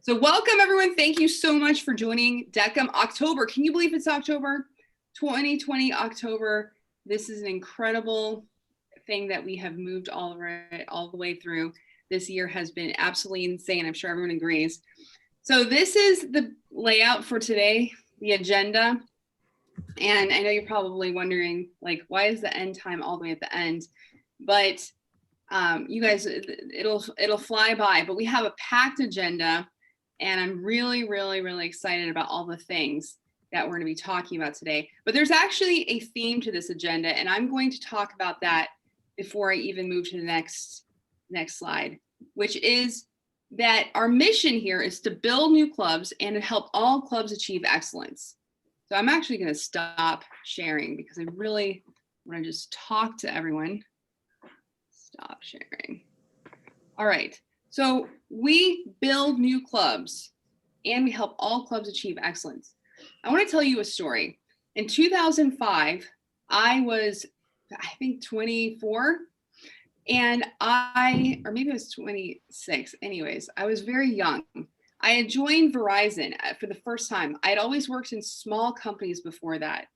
So welcome everyone. Thank you so much for joining DECM October. Can you believe it's October 2020 October? This is an incredible thing that we have moved all the way through. This year has been absolutely insane. I'm sure everyone agrees. So this is the layout for today, the agenda. And I know you're probably wondering, like, why is the end time all the way at the end? But you guys, it'll fly by. But we have a packed agenda. And I'm really, really, really excited about all the things that we're going to be talking about today. But there's actually a theme to this agenda, and I'm going to talk about that before I even move to the next slide, which is that our mission here is to build new clubs and to help all clubs achieve excellence. So I'm actually going to stop sharing because I really want to just talk to everyone. Stop sharing. All right. So we build new clubs and we help all clubs achieve excellence. I want to tell you a story. In 2005, I was, I think 24, and or maybe I was 26. Anyways, I was very young. I had joined Verizon for the first time. I had always worked in small companies before that.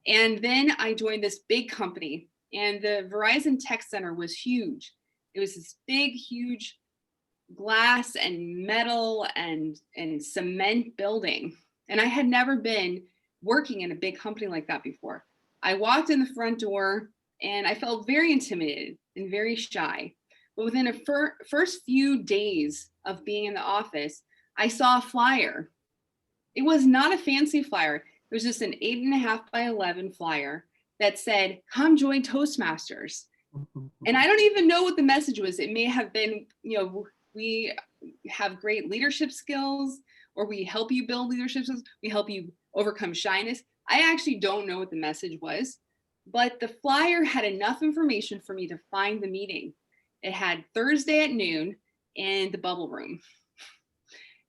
And then I joined this big company, and the Verizon Tech Center was huge. It was this big, huge glass and metal and cement building. And I had never been working in a big company like that before. I walked in the front door and I felt very intimidated and very shy. But within the first few days of being in the office, I saw a flyer. It was not a fancy flyer. It was just an 8.5 by 11 flyer that said, "Come join Toastmasters." And I don't even know what the message was. It may have been, we have great leadership skills, or we help you build leadership skills. We help you overcome shyness. I actually don't know what the message was, but the flyer had enough information for me to find the meeting. It had Thursday at noon in the bubble room.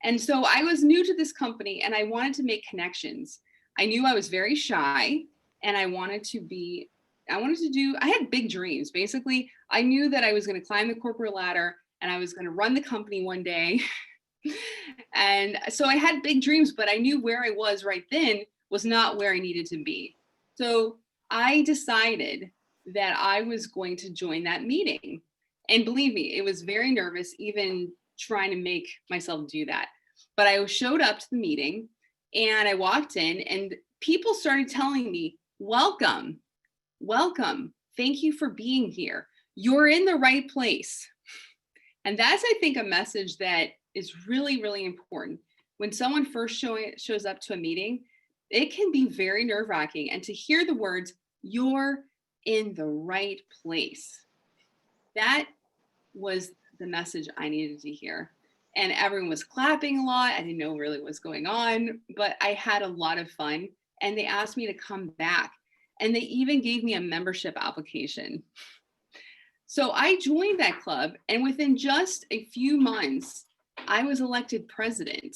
And so I was new to this company and I wanted to make connections. I knew I was very shy and I had big dreams. Basically, I knew that I was going to climb the corporate ladder and I was going to run the company one day. And so I had big dreams, but I knew where I was right then was not where I needed to be. So I decided that I was going to join that meeting. And believe me, it was very nervous, even trying to make myself do that. But I showed up to the meeting and I walked in and people started telling me, welcome. Thank you for being here. You're in the right place. And that's, I think, a message that is really, really important. When someone first shows up to a meeting, it can be very nerve-wracking. And to hear the words, "You're in the right place," that was the message I needed to hear. And everyone was clapping a lot. I didn't know really what was going on, but I had a lot of fun. And they asked me to come back. And they even gave me a membership application. So I joined that club, and within just a few months, I was elected president.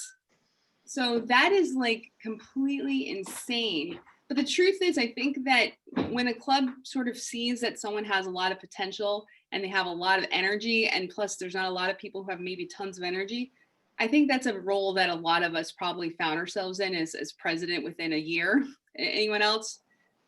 So that is like completely insane. But the truth is, I think that when a club sort of sees that someone has a lot of potential and they have a lot of energy, and plus there's not a lot of people who have maybe tons of energy, I think that's a role that a lot of us probably found ourselves in as president within a year. Anyone else?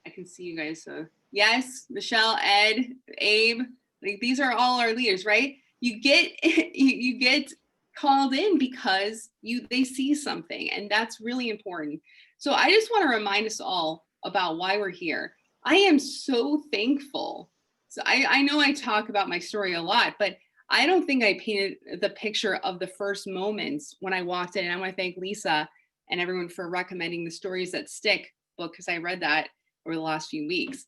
I can see you guys. So yes, Michelle, Ed, Abe, like these are all our leaders, right? You get called in because they see something, and that's really important. So I just want to remind us all about why we're here. I am so thankful. So I know I talk about my story a lot, but I don't think I painted the picture of the first moments when I walked in. And I want to thank Lisa and everyone for recommending the Stories That Stick book, because I read that over the last few weeks.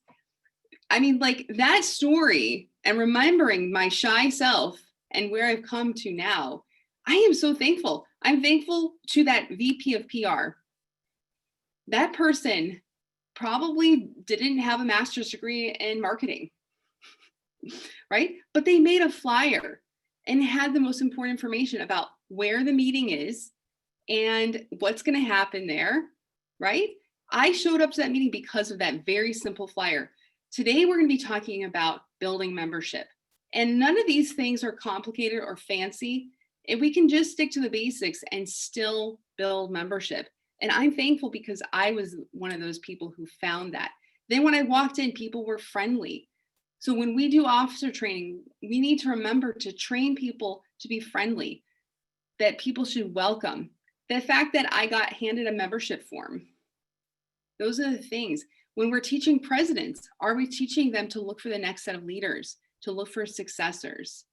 I mean, like that story and remembering my shy self and where I've come to now, I am so thankful. I'm thankful to that VP of PR. That person probably didn't have a master's degree in marketing, right? But they made a flyer and had the most important information about where the meeting is and what's going to happen there, right? I showed up to that meeting because of that very simple flyer. Today, we're going to be talking about building membership. And none of these things are complicated or fancy. If we can just stick to the basics and still build membership. And I'm thankful because I was one of those people who found that. Then when I walked in, people were friendly. So when we do officer training, we need to remember to train people to be friendly, that people should welcome. The fact that I got handed a membership form, those are the things. When we're teaching presidents, are we teaching them to look for the next set of leaders, to look for successors?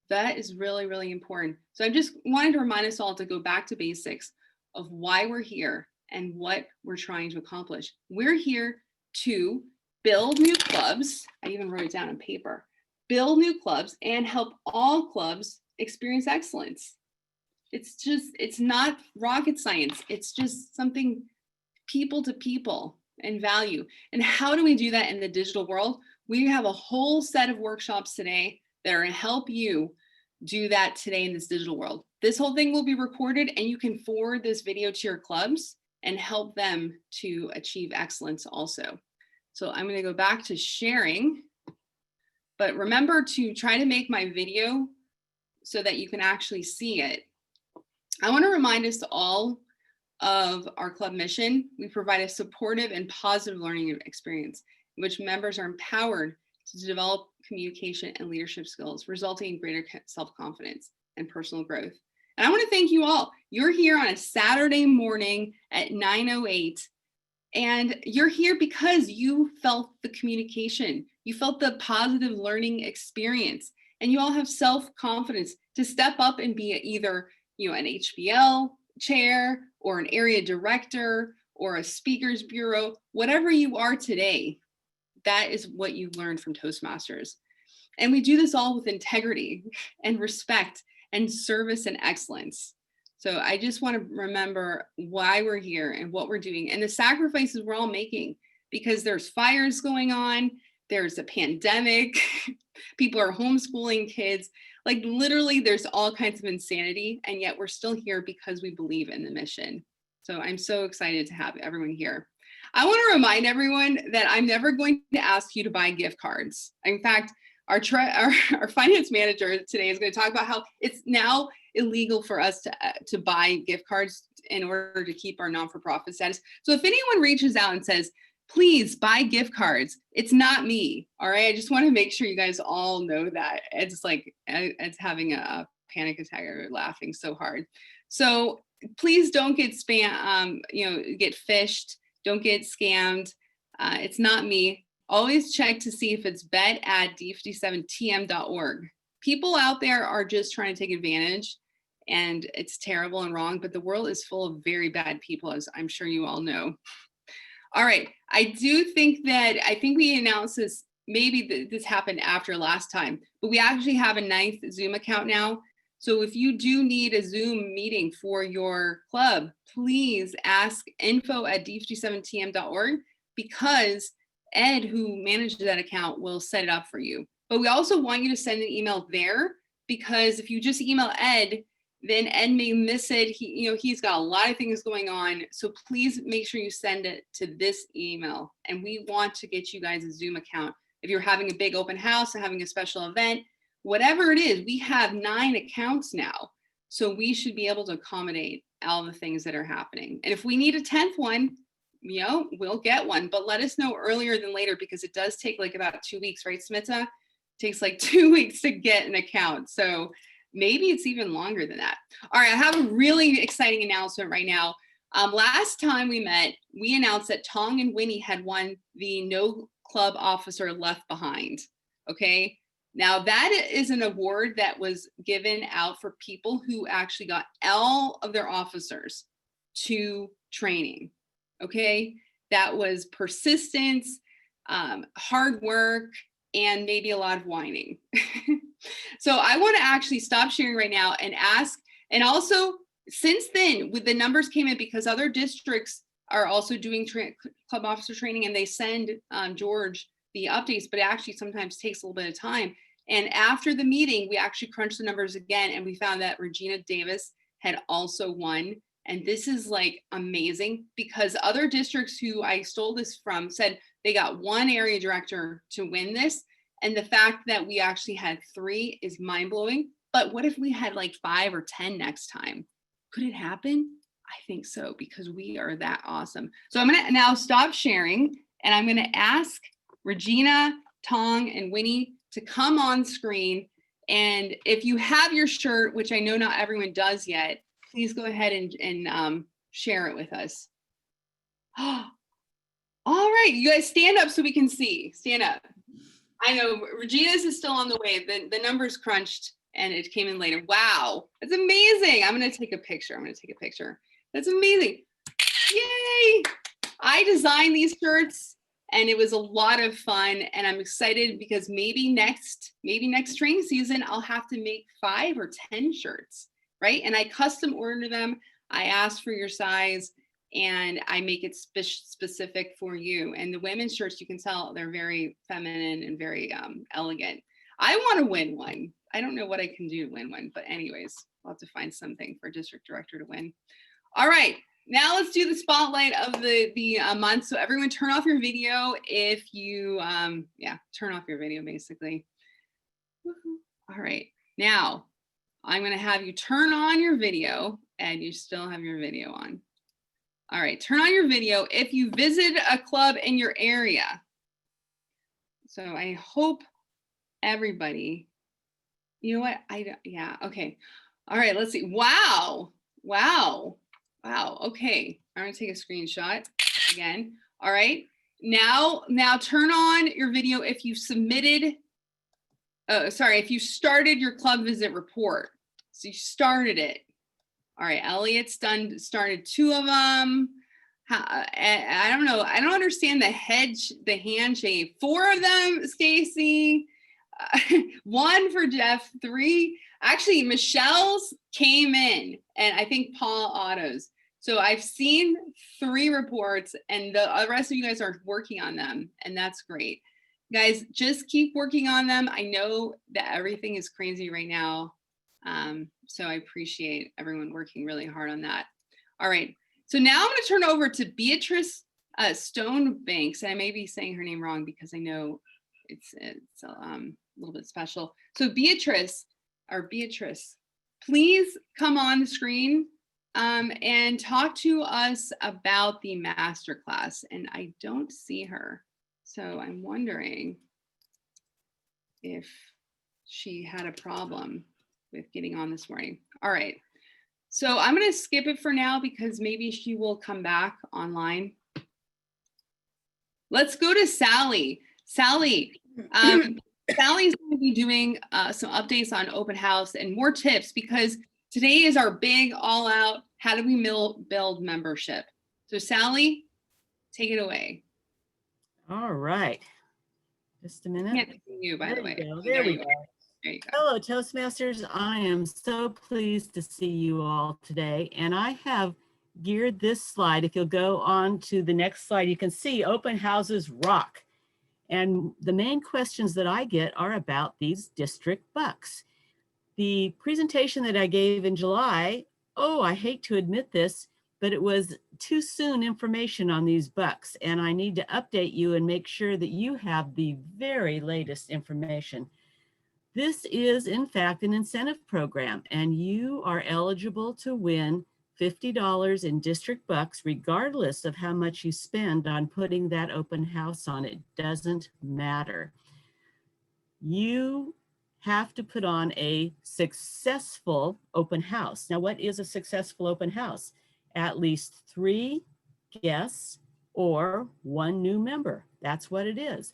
That is really, really important. So I just wanted to remind us all to go back to basics of why we're here and what we're trying to accomplish. We're here to build new clubs. I even wrote it down on paper. Build new clubs and help all clubs experience excellence. It's not rocket science. It's just something people to people and value. And how do we do that in the digital world? We have a whole set of workshops today that are going to help you do that today in this digital world. This whole thing will be recorded and you can forward this video to your clubs and help them to achieve excellence also. So I'm going to go back to sharing, but remember to try to make my video so that you can actually see it. I want to remind us all of our club mission. We provide a supportive and positive learning experience in which members are empowered to develop communication and leadership skills, resulting in greater self-confidence and personal growth. And I want to thank you all. You're here on a Saturday morning at 9:08, and you're here because you felt the communication. You felt the positive learning experience, and you all have self-confidence to step up and be either an HBL chair or an area director or a speakers bureau, whatever you are today. That is what you learned from Toastmasters. And we do this all with integrity and respect and service and excellence. So I just want to remember why we're here and what we're doing and the sacrifices we're all making, because there's fires going on, there's a pandemic, people are homeschooling kids, like literally there's all kinds of insanity, and yet we're still here because we believe in the mission. So I'm so excited to have everyone here. I want to remind everyone that I'm never going to ask you to buy gift cards. In fact, our finance manager today is going to talk about how it's now illegal for us to buy gift cards in order to keep our non-for-profit status. So if anyone reaches out and says, please buy gift cards, it's not me, all right? I just want to make sure you guys all know that. It's like, it's having a panic attack or laughing so hard. So please don't get get phished. Don't get scammed. It's not me. Always check to see if it's bet@d57tm.org. People out there are just trying to take advantage, and it's terrible and wrong, but the world is full of very bad people, as I'm sure you all know. All right, I think we announced this, maybe this happened after last time, but we actually have a 9th Zoom account now. So if you do need a Zoom meeting for your club, please ask info@d57tm.org, because Ed, who managed that account, will set it up for you. But we also want you to send an email there, because if you just email Ed, then Ed may miss it. He's got a lot of things going on. So please make sure you send it to this email. And we want to get you guys a Zoom account. If you're having a big open house and having a special event, whatever it is, we have 9 accounts now. So we should be able to accommodate all the things that are happening. And if we need a 10th one, we'll get one, but let us know earlier than later, because it does take like about 2 weeks, right, Smita? It takes like 2 weeks to get an account. So maybe it's even longer than that. All right, I have a really exciting announcement right now. Last time we met, we announced that Tong and Winnie had won the No Club Officer Left Behind, okay? Now that is an award that was given out for people who actually got all of their officers to training. Okay, that was persistence, hard work, and maybe a lot of whining. So I want to actually stop sharing right now and ask, and also since then, with the numbers came in, because other districts are also doing club officer training, and they send George the updates, but it actually sometimes takes a little bit of time. And after the meeting, we actually crunched the numbers again, and we found that Regina Davis had also won. And this is like amazing, because other districts who I stole this from said they got one area director to win this, And the fact that we actually had 3 is mind blowing. But what if we had like 5 or 10 next time? Could it happen? I think so, because we are that awesome. So I'm gonna now stop sharing, and I'm gonna ask Regina, Tong, and Winnie to come on screen. And if you have your shirt, which I know not everyone does yet, please go ahead and share it with us. All right, you guys stand up so we can see. Stand up. I know Regina's is still on the way. The numbers crunched and it came in later. Wow, that's amazing. I'm gonna take a picture. That's amazing. Yay! I designed these shirts and it was a lot of fun, and I'm excited because maybe next training season I'll have to make 5 or 10 shirts, right? And I custom order them. I ask for your size and I make it specific for you. And the women's shirts, you can tell they're very feminine and very elegant. I want to win one. I don't know what I can do to win one, but anyways, I'll have to find something for district director to win. All right, now let's do the spotlight of the month. So everyone turn off your video if you, turn off your video basically. All right, now I'm gonna have you turn on your video, and you still have your video on. All right, turn on your video if you visit a club in your area. So I hope everybody, you know what, okay. All right, let's see, wow, okay. I'm gonna take a screenshot again. All right, now turn on your video if you submitted, if you started your club visit report. So you started it. All right, Elliot's started 2 of them. I don't know. I don't understand the handshake. 4 of them, Stacy. 1 for Jeff. 3. Actually, Michelle's came in, and I think Paul Otto's. So I've seen 3 reports, and the rest of you guys are working on them, and that's great. Guys, just keep working on them. I know that everything is crazy right now. So I appreciate everyone working really hard on that. All right, so now I'm going to turn over to Beatrice Stonebanks. I may be saying her name wrong because I know it's a little bit special. So Beatrice, please come on the screen and talk to us about the masterclass. And I don't see her, so I'm wondering if she had a problem with getting on this morning. All right, so I'm going to skip it for now because maybe she will come back online. Let's go to Sally. Sally, Sally's going to be doing some updates on open house and more tips, because today is our big all out, how do we build membership? So Sally, take it away. All right. Just a minute. Can't see you, by the way. There we go. There you go. Hello, Toastmasters. I am so pleased to see you all today. And I have geared this slide. If you'll go on to the next slide, you can see open houses rock. And the main questions that I get are about these district bucks. The presentation that I gave in July, I hate to admit this, but it was too soon information on these bucks. And I need to update you and make sure that you have the very latest information. This is, in fact, an incentive program, and you are eligible to win $50 in district bucks, regardless of how much you spend on putting that open house on. It doesn't matter. You have to put on a successful open house. Now, what is a successful open house? At least 3 guests or 1 new member. That's what it is.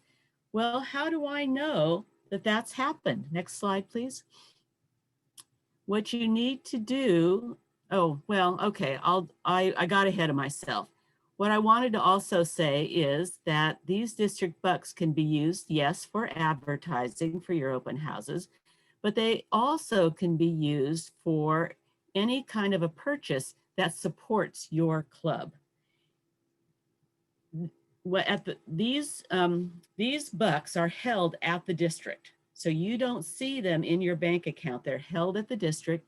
Well, how do I know that that's happened? Next slide, please. What you need to do, I got ahead of myself. What I wanted to also say is that these district bucks can be used, yes, for advertising for your open houses, but they also can be used for any kind of a purchase that supports your club. These bucks are held at the district. So you don't see them in your bank account. They're held at the district.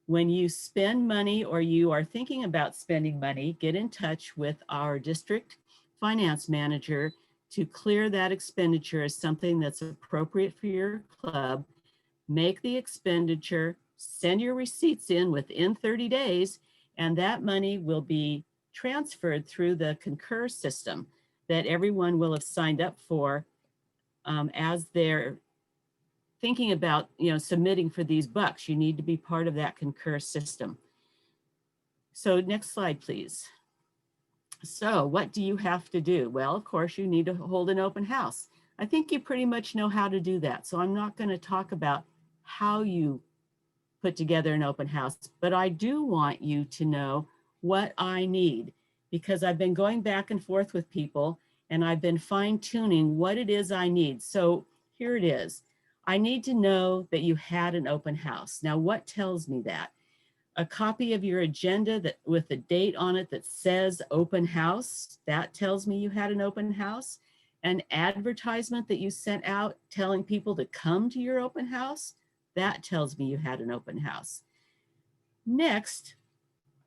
When you spend money or you are thinking about spending money, get in touch with our district finance manager to clear that expenditure as something that's appropriate for your club. Make the expenditure, send your receipts in within 30 days, and that money will be transferred through the Concur system that everyone will have signed up for as they're thinking about, submitting for these bucks. You need to be part of that Concur system. So next slide, please. So what do you have to do? Well, of course, you need to hold an open house. I think you pretty much know how to do that. So I'm not going to talk about how you put together an open house, but I do want you to know what I need, because I've been going back and forth with people and I've been fine tuning what it is I need. So here it is. I need to know that you had an open house. Now, what tells me that? A copy of your agenda that with a date on it that says open house, that tells me you had an open house. An advertisement that you sent out telling people to come to your open house, that tells me you had an open house. Next,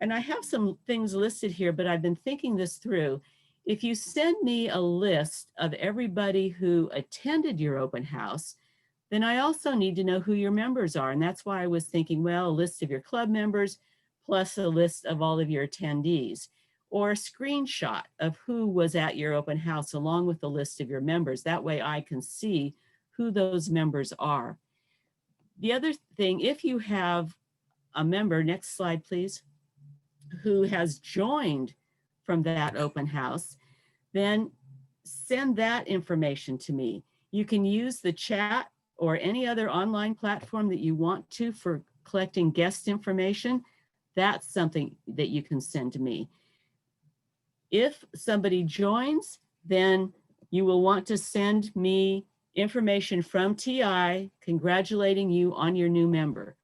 and I have some things listed here, but I've been thinking this through. If you send me a list of everybody who attended your open house, then I also need to know who your members are. And that's why I was thinking, well, a list of your club members plus a list of all of your attendees, or a screenshot of who was at your open house along with the list of your members. That way I can see who those members are. The other thing, if you have a member, next slide, please, who has joined from that open house, then send that information to me. You can use the chat or any other online platform that you want to for collecting guest information. That's something that you can send to me. If somebody joins, then you will want to send me information from TI congratulating you on your new member.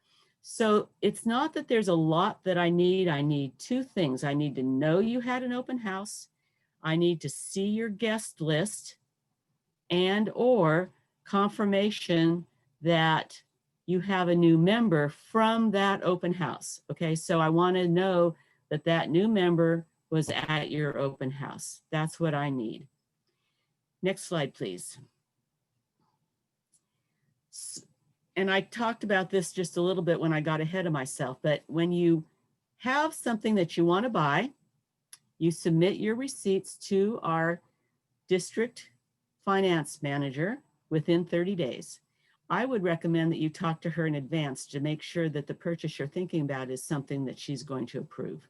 So it's not that there's a lot that I need. I need two things. I need to know you had an open house. I need to see your guest list and or confirmation that you have a new member from that open house. Okay, so I want to know that that new member was at your open house. That's what I need. Next slide, please. And I talked about this just a little bit when I got ahead of myself, but when you have something that you want to buy, you submit your receipts to our district finance manager within 30 days. I would recommend that you talk to her in advance to make sure that the purchase you're thinking about is something that she's going to approve.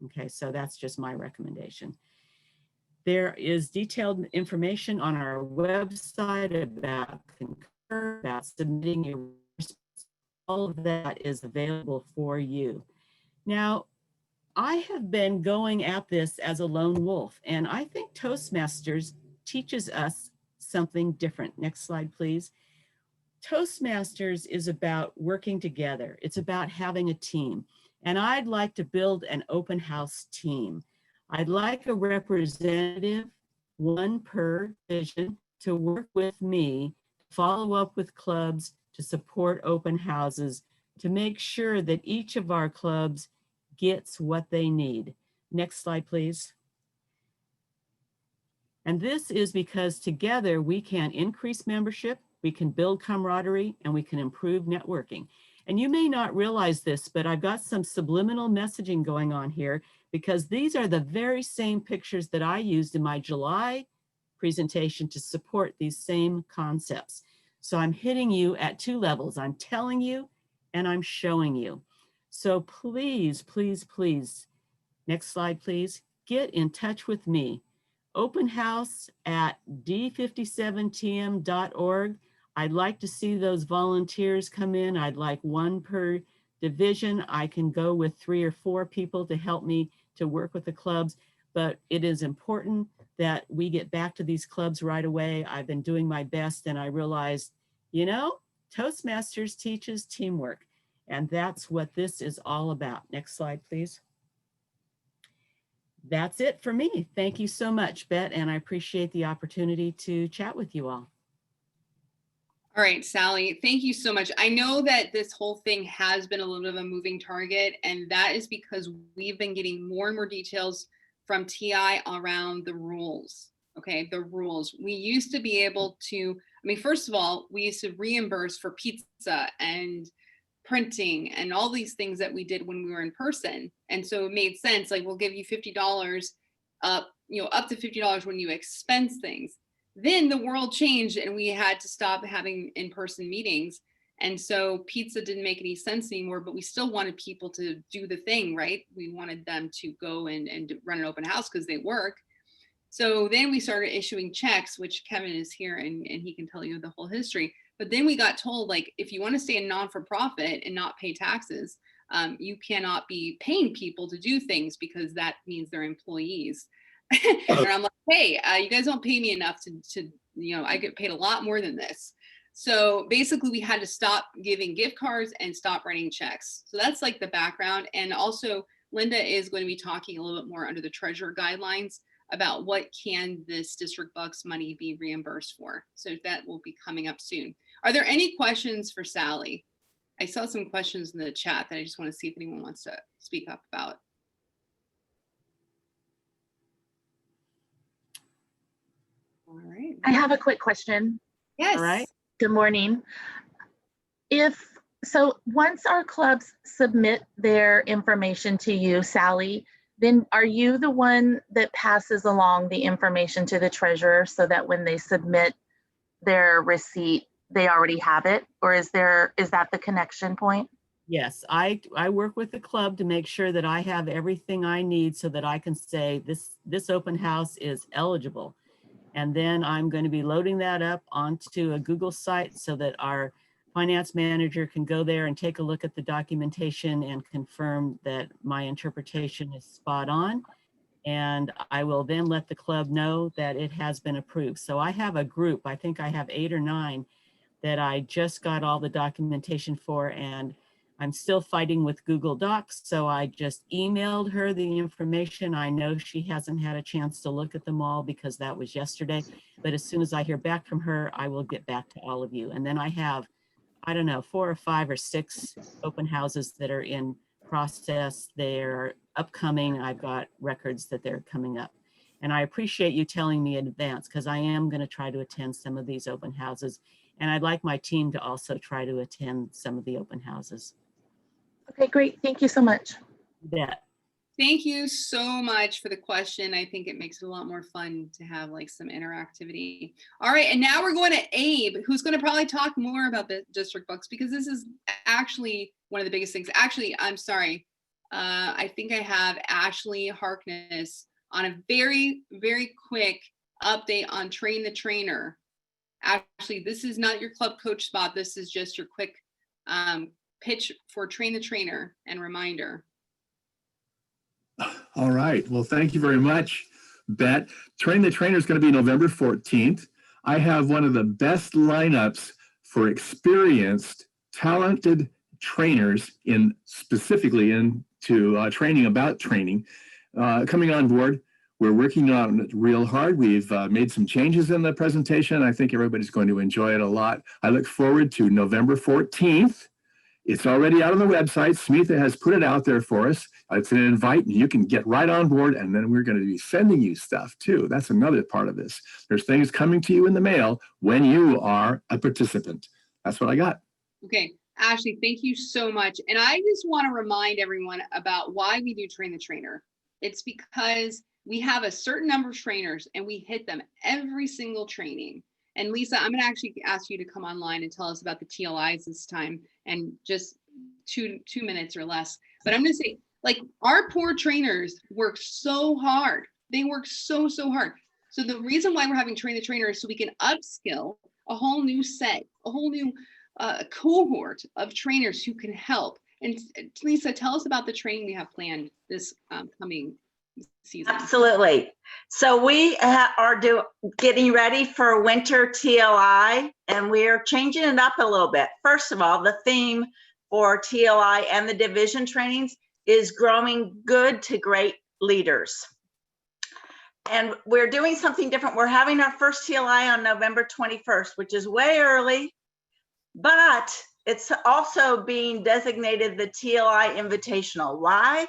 Okay, so that's just my recommendation. There is detailed information on our website about Concur, about submitting your response. All of that is available for you. Now, I have been going at this as a lone wolf, and I think Toastmasters teaches us something different. Next slide, please. Toastmasters is about working together. It's about having a team. And I'd like to build an open house team. I'd like a representative, one per division, to work with me, follow up with clubs, to support open houses, to make sure that each of our clubs gets what they need. Next slide, please. And this is because together we can increase membership, we can build camaraderie, and we can improve networking. And you may not realize this, but I've got some subliminal messaging going on here, because these are the very same pictures that I used in my July presentation to support these same concepts. So I'm hitting you at two levels. I'm telling you and I'm showing you. So please, please, please, next slide, please, get in touch with me. Open house at d57tm.org. I'd like to see those volunteers come in. I'd like one per division. I can go with 3 or 4 people to help me to work with the clubs, but it is important that we get back to these clubs right away. I've been doing my best, and I realized, Toastmasters teaches teamwork, and that's what this is all about. Next slide, please. That's it for me. Thank you so much, Bet, and I appreciate the opportunity to chat with you all. All right, Sally, thank you so much. I know that this whole thing has been a little bit of a moving target, and that is because we've been getting more and more details from TI around the rules. okay, the rules. We used to be able to, I mean, first of all, we used to reimburse for pizza and printing and all these things that we did when we were in person. And so it made sense, like we'll give you $50 up, up to $50 when you expense things. Then the world changed and we had to stop having in-person meetings. And so pizza didn't make any sense anymore, but we still wanted people to do the thing, right? We wanted them to go and run an open house because they work. So then we started issuing checks, which Kevin is here and he can tell you the whole history. But then we got told, like, if you want to stay a non-for-profit and not pay taxes, you cannot be paying people to do things because that means they're employees. And I'm like, hey, you guys don't pay me enough to I get paid a lot more than this. So basically we had to stop giving gift cards and stop writing checks. So that's like the background. And also Linda is going to be talking a little bit more under the treasurer guidelines about what can this district bucks money be reimbursed for. So that will be coming up soon. Are there any questions for Sally? I saw some questions in the chat that I just want to see if anyone wants to speak up about. All right. I have a quick question. Yes. All right. Good morning. So once our clubs submit their information to you, Sally, then are you the one that passes along the information to the treasurer so that when they submit their receipt, they already have it? Or is that the connection point? Yes, I work with the club to make sure that I have everything I need so that I can say this open house is eligible. And then I'm going to be loading that up onto a Google site so that our finance manager can go there and take a look at the documentation and confirm that my interpretation is spot on. And I will then let the club know that it has been approved. So I have a group, I think I have 8 or 9 that I just got all the documentation for, and I'm still fighting with Google Docs. So I just emailed her the information. I know she hasn't had a chance to look at them all because that was yesterday, but as soon as I hear back from her, I will get back to all of you. And then I have, I don't know, 4 or 5 or 6 open houses that are in process. They're upcoming. I've got records that they're coming up. And I appreciate you telling me in advance because I am going to try to attend some of these open houses. And I'd like my team to also try to attend some of the open houses. Okay, great. Thank you so much. Yeah. Thank you so much for the question. I think it makes it a lot more fun to have like some interactivity. All right, and now we're going to Abe, who's going to probably talk more about the district books because this is actually one of the biggest things. Actually, I'm sorry. I think I have Ashley Harkness on a very, very quick update on Train the Trainer. Ashley, this is not your club coach spot. This is just your quick pitch for Train the Trainer and reminder. All right. Well, thank you very much, Bet. Train the Trainer is going to be November 14th. I have one of the best lineups for experienced, talented trainers specifically into training about training coming on board. We're working on it real hard. We've made some changes in the presentation. I think everybody's going to enjoy it a lot. I look forward to November 14th. It's already out on the website. Smitha has put it out there for us. It's an invite and you can get right on board, and then we're going to be sending you stuff too. That's another part of this. There's things coming to you in the mail when you are a participant. That's what I got. Okay, Ashley, thank you so much. And I just want to remind everyone about why we do Train the Trainer. It's because we have a certain number of trainers and we hit them every single training. And Lisa, I'm going to actually ask you to come online and tell us about the TLIs this time and just two minutes or less. But I'm going to say, like, our poor trainers work so hard. They work so hard. So the reason why we're having Train the Trainer is so we can upskill a whole new set, a whole new cohort of trainers who can help. And Lisa, tell us about the training we have planned this coming season. Absolutely. So we are getting ready for winter TLI, and we're changing it up a little bit. First of all, the theme for TLI and the division trainings is growing good to great leaders. And we're doing something different. We're having our first TLI on November 21st, which is way early, but it's also being designated the TLI Invitational. Why?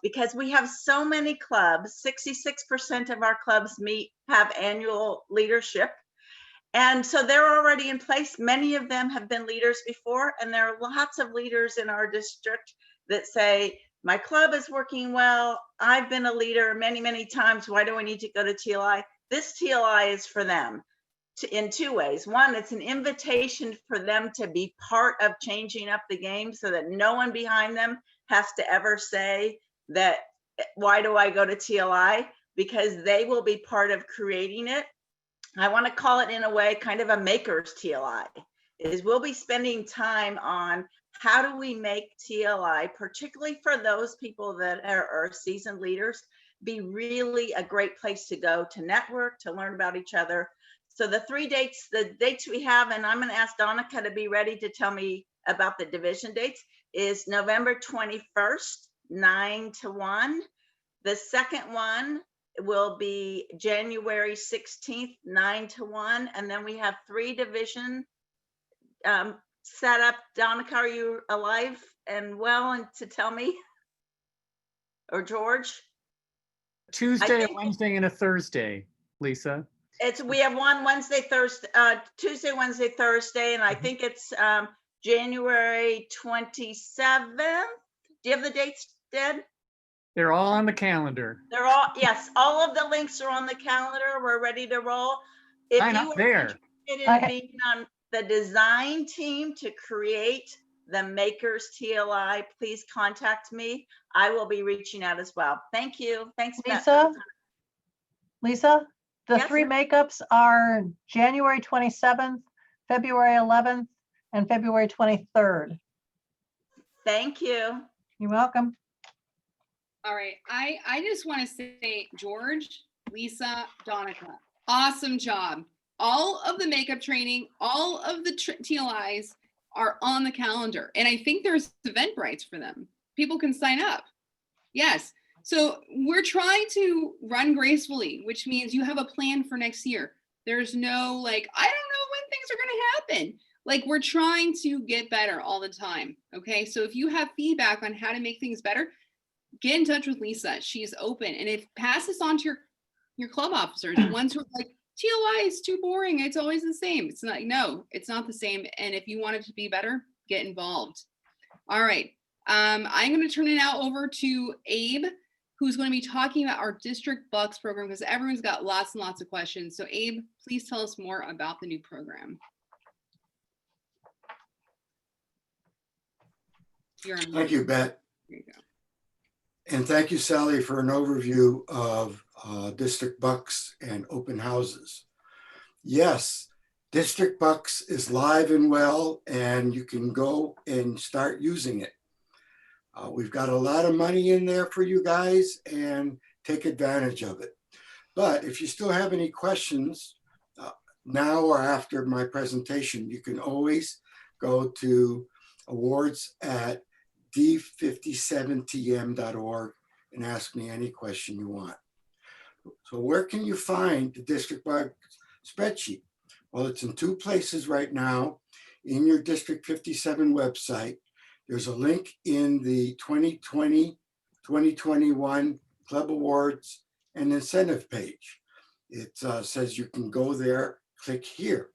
because we have so many clubs. 66% of our clubs have annual leadership. And so they're already in place. Many of them have been leaders before, and there are lots of leaders in our district that say, my club is working well. I've been a leader many, many times. Why do I need to go to TLI? This TLI is for them in two ways. One, it's an invitation for them to be part of changing up the game so that no one behind them has to ever say that, why do I go to TLI? Because they will be part of creating it. I want to call it in a way kind of a maker's TLI, is we'll be spending time on how do we make TLI, particularly for those people that are seasoned leaders, be really a great place to go to network, to learn about each other. So the dates we have, and I'm going to ask Donica to be ready to tell me about the division dates, is November 21st, 9 to 1. The second one will be January 16th, 9 to 1. And then we have 3 division set up. Donica, are you alive and well and to tell me? Or George? Tuesday, a Wednesday, and a Thursday, Lisa. We have one Wednesday, Thursday, Tuesday, Wednesday, Thursday, and I think it's January 27th. Do you have the dates, Dad? They're all on the calendar. They're all, yes, all of the links are on the calendar. We're ready to roll. If Sign you up are there. interested in being on the design team to create the Makers TLI, please contact me. I will be reaching out as well. Thank you. Thanks, Beth, for the time. Lisa, the Yes, 3 sir. makeups are January 27th, February 11th, and February 23rd. Thank you. You're welcome. All right, I just want to say, George, Lisa, Donica, awesome job. All of the makeup training, all of the TLIs are on the calendar. And I think there's Eventbrite for them. People can sign up. Yes. So we're trying to run gracefully, which means you have a plan for next year. There's no like, I don't know when things are going to happen. Like, we're trying to get better all the time. Okay. So if you have feedback on how to make things better, get in touch with Lisa. She's open. And if pass this on to your club officers, the ones who are like, TLI is too boring. It's always the same. It's not, no, it's not the same. And if you want it to be better, get involved. All right. I'm going to turn it now over to Abe, who's going to be talking about our District Bucks program, because everyone's got lots and lots of questions. So Abe, please tell us more about the new program. Thank you, Beth. There you go. And thank you, Sally, for an overview of District Bucks and open houses. Yes, District Bucks is live and well, and you can go and start using it. We've got a lot of money in there for you guys, and take advantage of it. But if you still have any questions now or after my presentation, you can always go to awards at d57tm.org and ask me any question you want. So where can you find the District Bucks spreadsheet? Well, it's in 2 places right now. In your District 57 website, there's a link in the 2020-2021 Club Awards and Incentive page. It says you can go there, click here.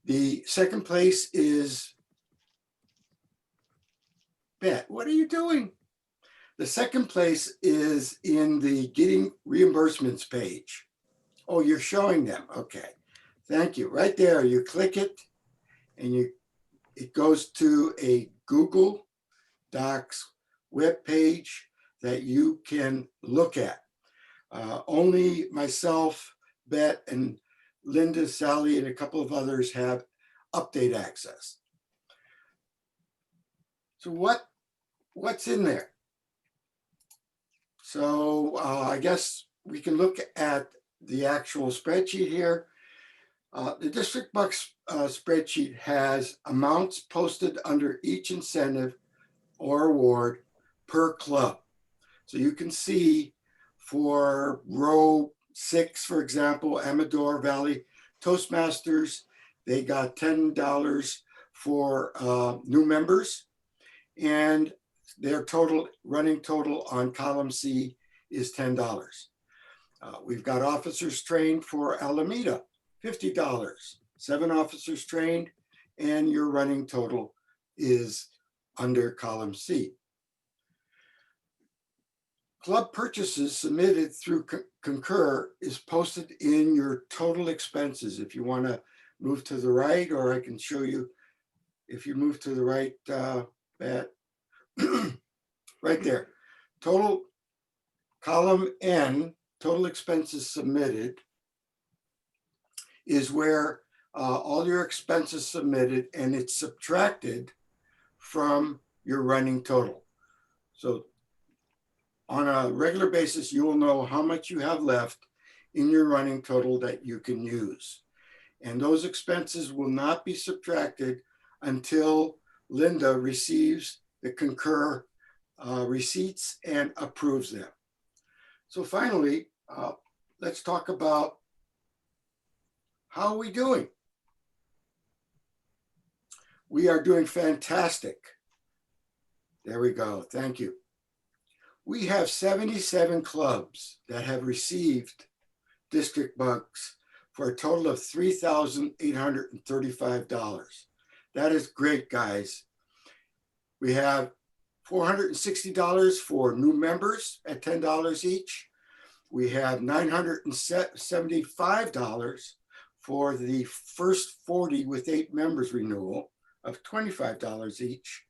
The second place is, Bet, what are you doing? The second place is in the Getting Reimbursements page. Oh, you're showing them. Okay. Thank you. Right there, you click it and it goes to a Google Docs web page that you can look at. Only myself, Bet, and Linda, Sally, and a couple of others have update access. So what's in there? So I guess we can look at the actual spreadsheet here. The District Bucks spreadsheet has amounts posted under each incentive or award per club. So you can see for row 6, for example, Amador Valley Toastmasters, they got $10 for new members, and their total running total on column C is $10. We've got officers trained for Alameda, $50. 7 officers trained, and your running total is under column C. Club purchases submitted through Concur is posted in your total expenses. If you want to move to the right, or I can show you, if you move to the right, Pat, right there. Total column N, total expenses submitted, is where all your expenses submitted, and it's subtracted from your running total. So on a regular basis, you will know how much you have left in your running total that you can use. And those expenses will not be subtracted until Linda receives the Concur receipts and approves them. So finally, let's talk about how are we doing? We are doing fantastic. There we go. Thank you. We have 77 clubs that have received district bucks for a total of $3,835. That is great, guys. We have $460 for new members at $10 each. We have $975 for the first 40 with 8 members renewal of $25 each.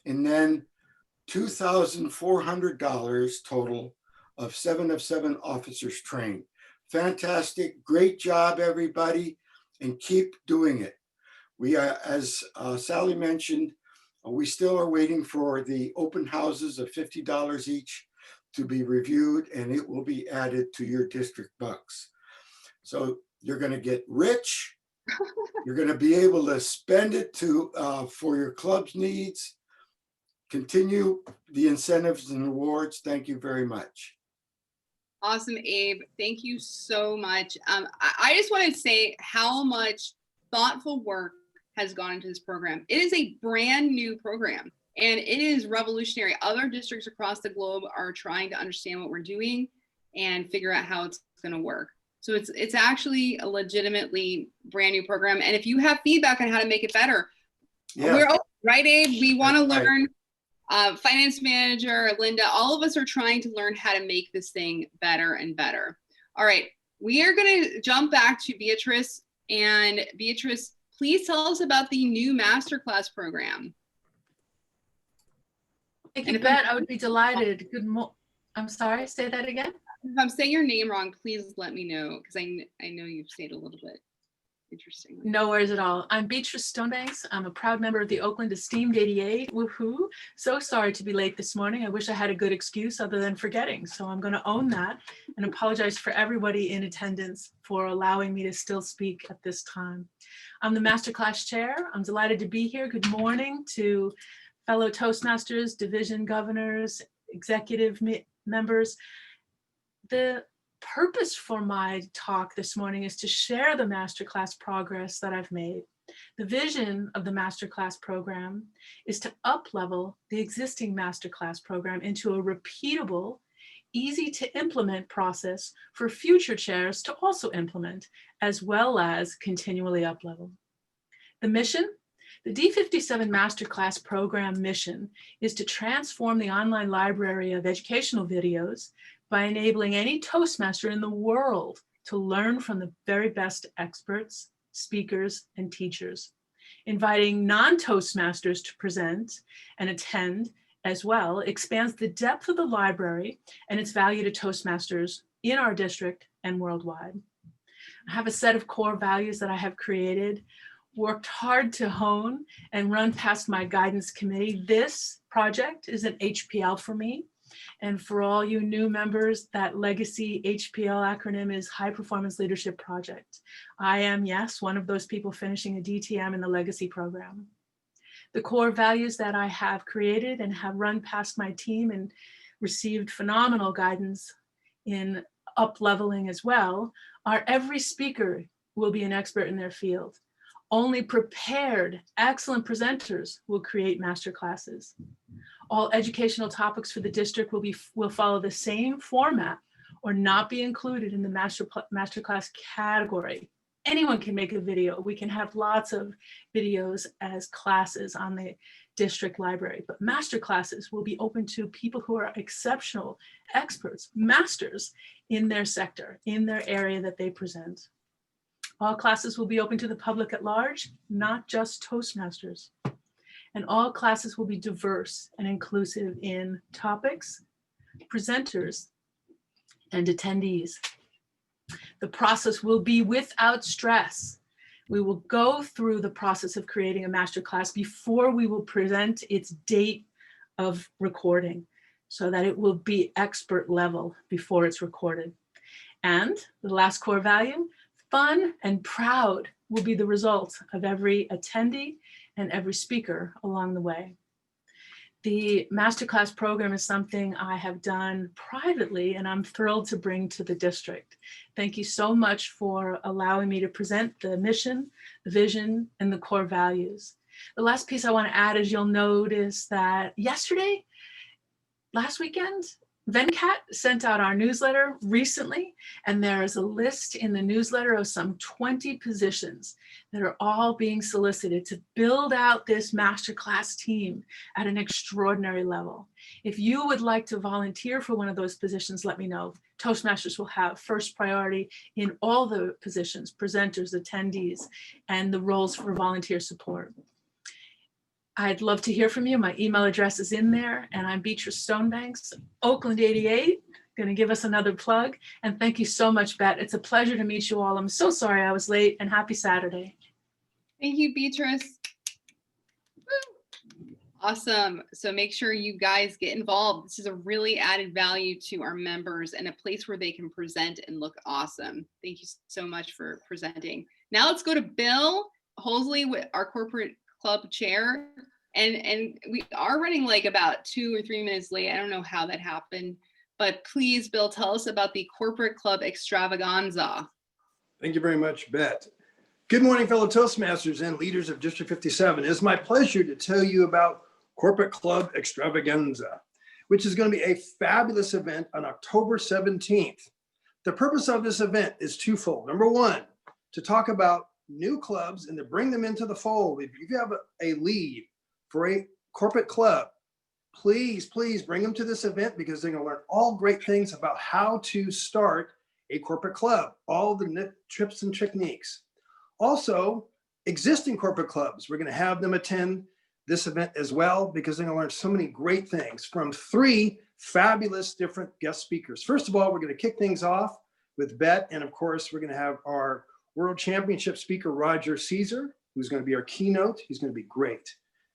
And then $2,400 total of 7 of 7 officers trained. Fantastic, great job, everybody, and keep doing it. We are, as Sally mentioned, we still are waiting for the open houses of $50 each to be reviewed, and it will be added to your district bucks. So you're going to get rich. You're going to be able to spend it to for your club's needs. Continue the incentives and rewards. Thank you very much. Awesome, Abe. Thank you so much. I just want to say how much thoughtful work has gone into this program. It is a brand new program, and it is revolutionary. Other districts across the globe are trying to understand what we're doing and figure out how it's going to work. So it's actually a legitimately brand new program. And if you have feedback on how to make it better, we're open, right, Abe? We want to learn. Finance manager, Linda, all of us are trying to learn how to make this thing better and better. All right, we are going to jump back to Beatrice. And Beatrice, please tell us about the new masterclass program. Thank you, Bet. I would be delighted. I'm sorry, say that again. If I'm saying your name wrong, please let me know, because I know you've said it a little bit interesting. No worries at all. I'm Beatrice Stonebanks. I'm a proud member of the Oakland Esteemed 88. Woohoo. So sorry to be late this morning. I wish I had a good excuse other than forgetting. So I'm going to own that and apologize for everybody in attendance for allowing me to still speak at this time. I'm the Masterclass Chair. I'm delighted to be here. Good morning to fellow Toastmasters, division governors, executive members. The purpose for my talk this morning is to share the masterclass progress that I've made. The vision of the masterclass program is to up-level the existing masterclass program into a repeatable, easy to implement process for future chairs to also implement, as well as continually up-level. The mission? The D57 Masterclass program mission is to transform the online library of educational videos by enabling any Toastmaster in the world to learn from the very best experts, speakers, and teachers. Inviting non-Toastmasters to present and attend as well expands the depth of the library and its value to Toastmasters in our district and worldwide. I have a set of core values that I have created, worked hard to hone, and run past my guidance committee. This project is an HPL for me. And for all you new members, that legacy HPL acronym is High Performance Leadership Project. I am, yes, one of those people finishing a DTM in the legacy program. The core values that I have created and have run past my team and received phenomenal guidance in up-leveling as well are: every speaker will be an expert in their field. Only prepared, excellent presenters will create master classes. All educational topics for the district will follow the same format or not be included in the masterclass category. Anyone can make a video. We can have lots of videos as classes on the district library, but master classes will be open to people who are exceptional experts, masters in their sector, in their area that they present. All classes will be open to the public at large, not just Toastmasters. And all classes will be diverse and inclusive in topics, presenters, and attendees. The process will be without stress. We will go through the process of creating a masterclass before we will present its date of recording, so that it will be expert level before it's recorded. And the last core value, fun and proud, will be the result of every attendee and every speaker along the way. The masterclass program is something I have done privately, and I'm thrilled to bring to the district. Thank you so much for allowing me to present the mission, the vision, and the core values. The last piece I want to add is you'll notice that last weekend, Venkat sent out our newsletter recently, and there is a list in the newsletter of some 20 positions that are all being solicited to build out this masterclass team at an extraordinary level. If you would like to volunteer for one of those positions, let me know. Toastmasters will have first priority in all the positions, presenters, attendees, and the roles for volunteer support. I'd love to hear from you. My email address is in there, and I'm Beatrice Stonebanks, Oakland 88, going to give us another plug. And thank you so much, Bet. It's a pleasure to meet you all. I'm so sorry I was late, and happy Saturday. Thank you, Beatrice. Woo. Awesome. So make sure you guys get involved. This is a really added value to our members and a place where they can present and look awesome. Thank you so much for presenting. Now let's go to Bill Holsley, with our corporate club chair, and we are running like about 2 or 3 minutes late. I don't know how that happened, but please, Bill, tell us about the corporate club extravaganza. Thank you very much, Bet. Good morning, fellow Toastmasters and leaders of District 57. It's my pleasure to tell you about Corporate Club Extravaganza, which is going to be a fabulous event on October 17th. The purpose of this event is twofold. Number one, to talk about new clubs and to bring them into the fold. If you have a lead for a corporate club, please bring them to this event, because they're going to learn all great things about how to start a corporate club, all the tips and techniques. Also, existing corporate clubs, we're going to have them attend this event as well, because they're going to learn so many great things from 3 fabulous different guest speakers. First of all, we're going to kick things off with Bet, and of course, we're going to have our World Championship speaker, Roger Caesar, who's going to be our keynote. He's going to be great.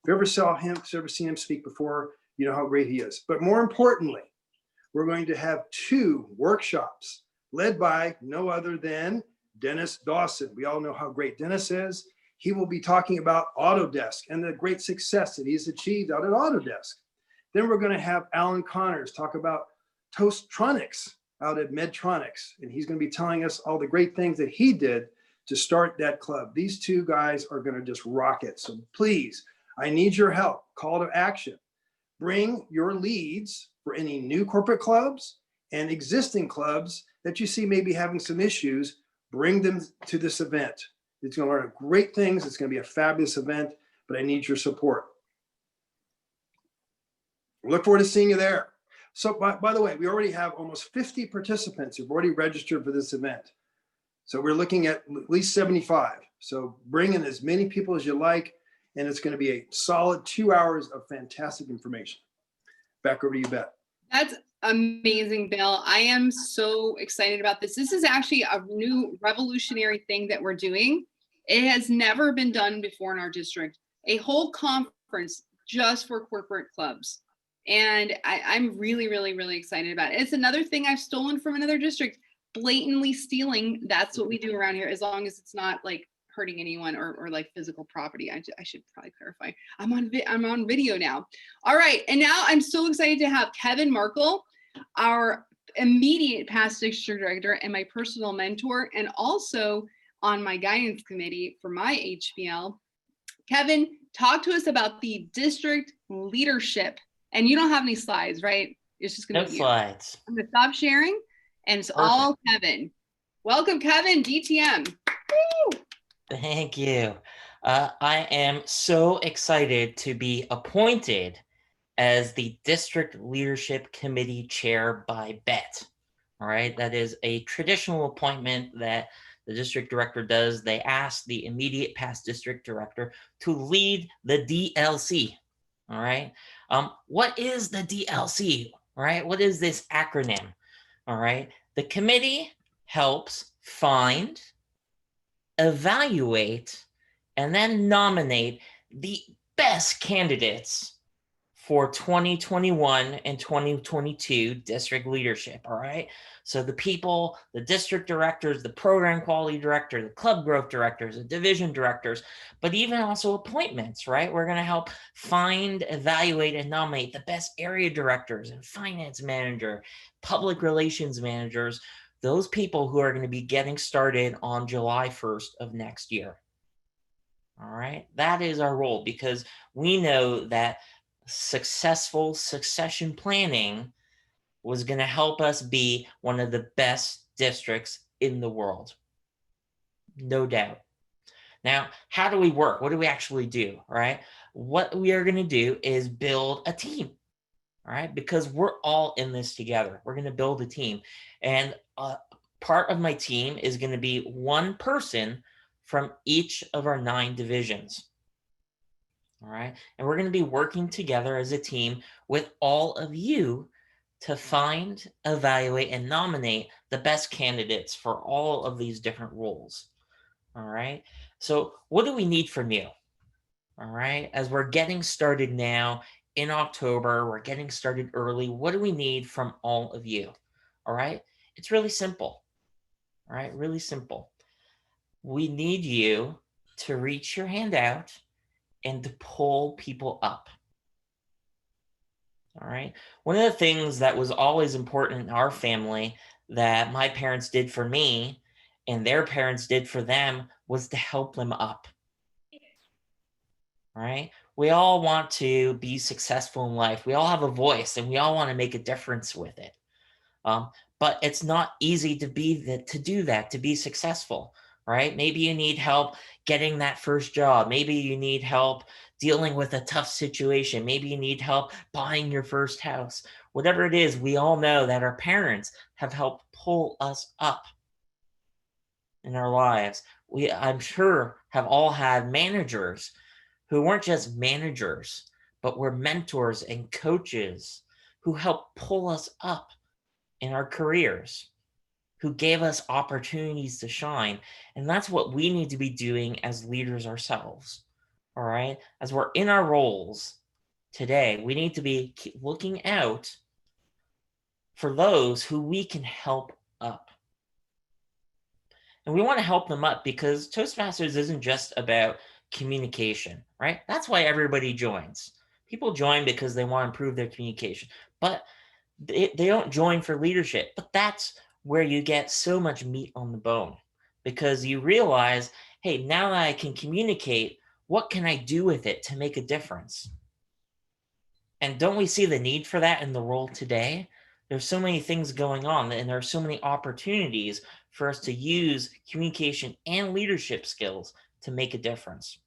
If you ever seen him speak before, you know how great he is. But more importantly, we're going to have 2 workshops led by no other than Dennis Dawson. We all know how great Dennis is. He will be talking about Autodesk and the great success that he's achieved out at Autodesk. Then we're going to have Alan Connors talk about Toasttronics out at Medtronics, and he's going to be telling us all the great things that he did to start that club. These 2 guys are going to just rock it. So please, I need your help. Call to action. Bring your leads for any new corporate clubs and existing clubs that you see maybe having some issues. Bring them to this event. It's going to learn great things. It's going to be a fabulous event, but I need your support. Look forward to seeing you there. So by the way, we already have almost 50 participants who've already registered for this event. So we're looking at least 75. So bring in as many people as you like, and it's going to be a solid 2 hours of fantastic information. Back over to you, Beth. That's amazing, Bill. I am so excited about this. This is actually a new revolutionary thing that we're doing. It has never been done before in our district. A whole conference just for corporate clubs. And I'm really, really, really excited about it. It's another thing I've stolen from another district, blatantly stealing. That's what we do around here, as long as it's not like hurting anyone or like physical property. I should probably clarify. I'm on video now. All right, and now I'm so excited to have Kevin Markle, our immediate past district director and my personal mentor, and also on my guidance committee for my HBL. Kevin, talk to us about the district leadership And you don't have any slides, right? It's just gonna No be you. slides. I'm gonna stop sharing, and it's all Kevin. Welcome, Kevin, DTM. Woo! Thank you. I am so excited to be appointed as the District Leadership Committee Chair by Bet. All right, that is a traditional appointment that the district director does. They ask the immediate past district director to lead the DLC. All right, what is the DLC? All right, what is this acronym? All right, the committee helps find, evaluate, and then nominate the best candidates for 2021 and 2022 district leadership. All right. So the people, the district directors, the program quality director, the club growth directors, the division directors, but even also appointments, right? We're going to help find, evaluate, and nominate the best area directors and finance manager, public relations managers, those people who are going to be getting started on July 1st of next year. All right. That is our role, because we know that successful succession planning was going to help us be one of the best districts in the world. No doubt. Now, how do we work? What do we actually do? All right. What we are going to do is build a team. All right. Because we're all in this together. We're going to build a team. And part of my team is going to be one person from each of our 9 divisions. All right. And we're going to be working together as a team with all of you to find, evaluate, and nominate the best candidates for all of these different roles. All right. So what do we need from you? All right. As we're getting started now in October, we're getting started early. What do we need from all of you? All right. It's really simple. All right. Really simple. We need you to reach your hand out and to pull people up. All right. One of the things that was always important in our family that my parents did for me and their parents did for them was to help them up. All right. We all want to be successful in life. We all have a voice and we all want to make a difference with it. But it's not easy to do that, to be successful. Right? Maybe you need help getting that first job. Maybe you need help dealing with a tough situation. Maybe you need help buying your first house. Whatever it is, we all know that our parents have helped pull us up in our lives. I'm sure, have all had managers who weren't just managers, but were mentors and coaches who helped pull us up in our careers, who gave us opportunities to shine. And that's what we need to be doing as leaders ourselves. All right. As we're in our roles today, we need to be looking out for those who we can help up. And we want to help them up because Toastmasters isn't just about communication, right? That's why everybody joins. People join because they want to improve their communication, but they don't join for leadership. But that's where you get so much meat on the bone, because you realize, hey, now that I can communicate, what can I do with it to make a difference? And don't we see the need for that in the role today? There's so many things going on, and there are so many opportunities for us to use communication and leadership skills to make a difference.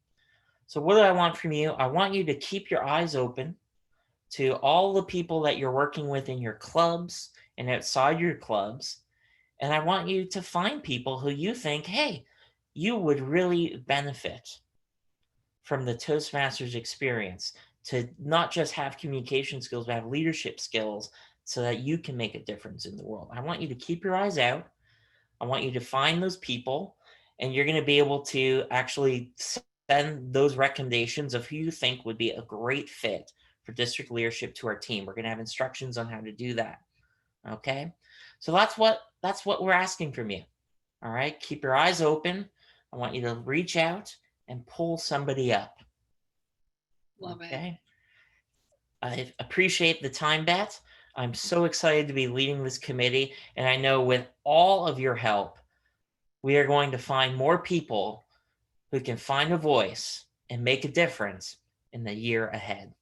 So what do I want from you? I want you to keep your eyes open to all the people that you're working with in your clubs and outside your clubs. And I want you to find people who you think, hey, you would really benefit from the Toastmasters experience, to not just have communication skills, but have leadership skills so that you can make a difference in the world. I want you to keep your eyes out. I want you to find those people, and you're going to be able to actually send those recommendations of who you think would be a great fit for district leadership to our team. We're going to have instructions on how to do that. Okay. So that's what we're asking from you. All right. Keep your eyes open. I want you to reach out and pull somebody up. Love it. Okay. I appreciate the time, Beth. I'm so excited to be leading this committee. And I know with all of your help, we are going to find more people who can find a voice and make a difference in the year ahead.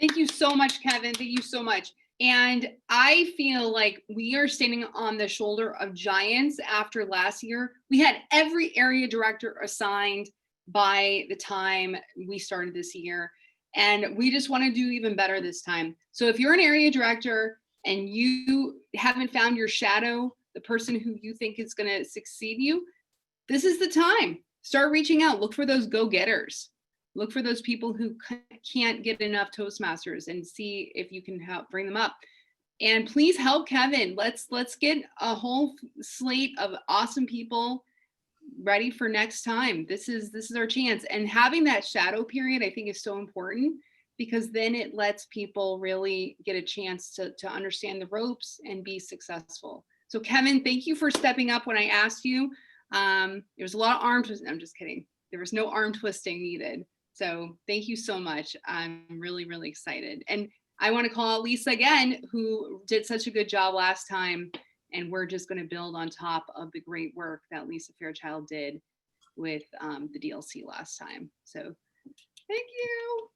Thank you so much, Kevin. Thank you so much. And I feel like we are standing on the shoulder of giants after last year. We had every area director assigned by the time we started this year. And we just want to do even better this time. So if you're an area director and you haven't found your shadow, the person who you think is going to succeed you, this is the time. Start reaching out. Look for those go-getters. Look for those people who can't get enough Toastmasters and see if you can help bring them up. And please help Kevin. Let's get a whole slate of awesome people ready for next time. This is our chance. And having that shadow period, I think, is so important, because then it lets people really get a chance to understand the ropes and be successful. So Kevin, thank you for stepping up when I asked you. There was a lot of arm twisting. I'm just kidding. There was no arm twisting needed. So thank you so much. I'm really, really excited. And I want to call out Lisa again, who did such a good job last time. And we're just going to build on top of the great work that Lisa Fairchild did with the DLC last time. So thank you.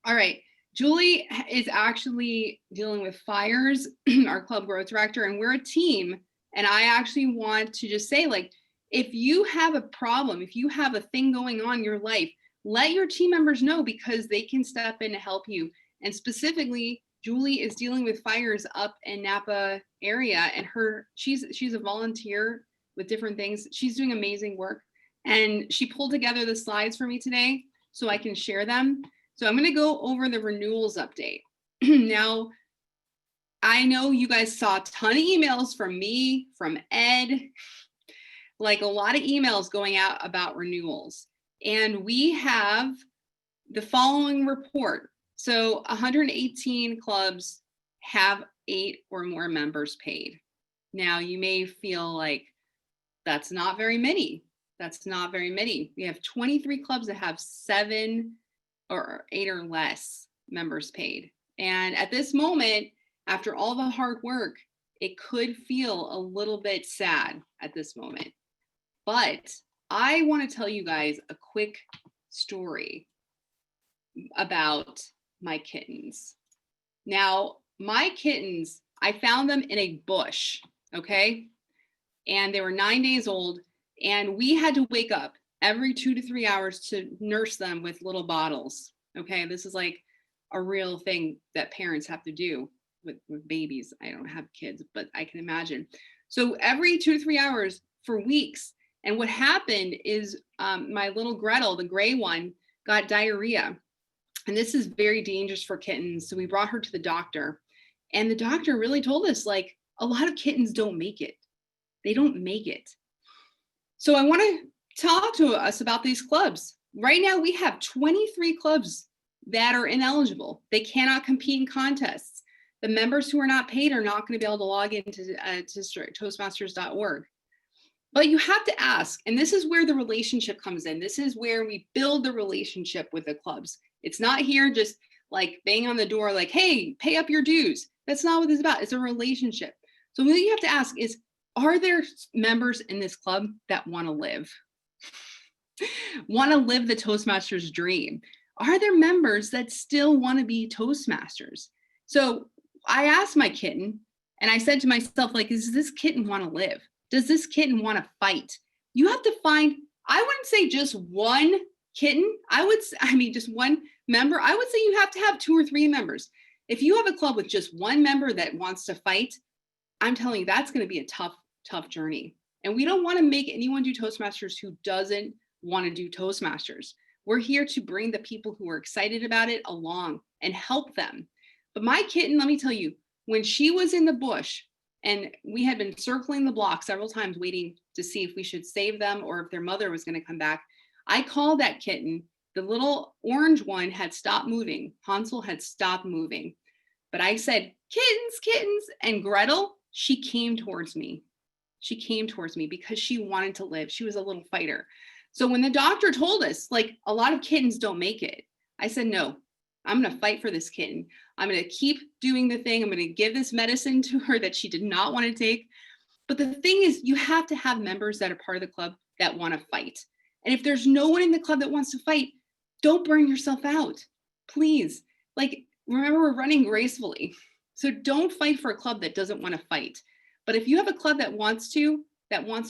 All right. Julie is actually dealing with fires, our club growth director, and we're a team. And I actually want to just say, like, if you have a problem, if you have a thing going on in your life, let your team members know, because they can step in to help you. And specifically, Julie is dealing with fires up in Napa area, and she's a volunteer with different things. She's doing amazing work, and she pulled together the slides for me today so I can share them. So I'm going to go over the renewals update. Now, I know you guys saw a ton of emails from me, from Ed, like a lot of emails going out about renewals. And we have the following report. So 118 clubs have 8 or more members paid. Now, you may feel like that's not very many. That's not very many. We have 23 clubs that have 7 or 8 or less members paid. And at this moment, after all the hard work, it could feel a little bit sad at this moment. But I want to tell you guys a quick story about my kittens. Now, my kittens, I found them in a bush, okay? And they were 9 days old, and we had to wake up every 2 to 3 hours to nurse them with little bottles, okay? This is like a real thing that parents have to do with babies. I don't have kids, but I can imagine. So every 2 to 3 hours for weeks. And what happened is my little Gretel, the gray one, got diarrhea. And this is very dangerous for kittens. So we brought her to the doctor. And the doctor really told us, like, a lot of kittens don't make it. They don't make it. So I want to talk to us about these clubs. Right now, we have 23 clubs that are ineligible. They cannot compete in contests. The members who are not paid are not going to be able to log into Toastmasters.org. But you have to ask, and this is where the relationship comes in. This is where we build the relationship with the clubs. It's not here just like bang on the door like, hey, pay up your dues. That's not what it's about. It's a relationship. So what you have to ask is, are there members in this club that want to live? Want to live the Toastmasters dream? Are there members that still want to be Toastmasters? So I asked my kitten, and I said to myself, like, does this kitten want to live? Does this kitten want to fight? You have to find, I wouldn't say just one kitten. Just one member. I would say you have to have 2 or 3 members. If you have a club with just one member that wants to fight, I'm telling you, that's going to be a tough journey. And we don't want to make anyone do Toastmasters who doesn't want to do Toastmasters. We're here to bring the people who are excited about it along and help them. But my kitten, let me tell you, when she was in the bush, and we had been circling the block several times waiting to see if we should save them or if their mother was going to come back, I called that kitten. The little orange one had stopped moving. Hansel had stopped moving. But I said, kittens, kittens. And Gretel, she came towards me. She came towards me because she wanted to live. She was a little fighter. So when the doctor told us, like, a lot of kittens don't make it, I said, no, I'm going to fight for this kitten. I'm going to keep doing the thing. I'm going to give this medicine to her that she did not want to take. But the thing is, you have to have members that are part of the club that want to fight. And if there's no one in the club that wants to fight, don't burn yourself out. Please. Like, remember, we're running gracefully. So don't fight for a club that doesn't want to fight. But if you have a club that wants to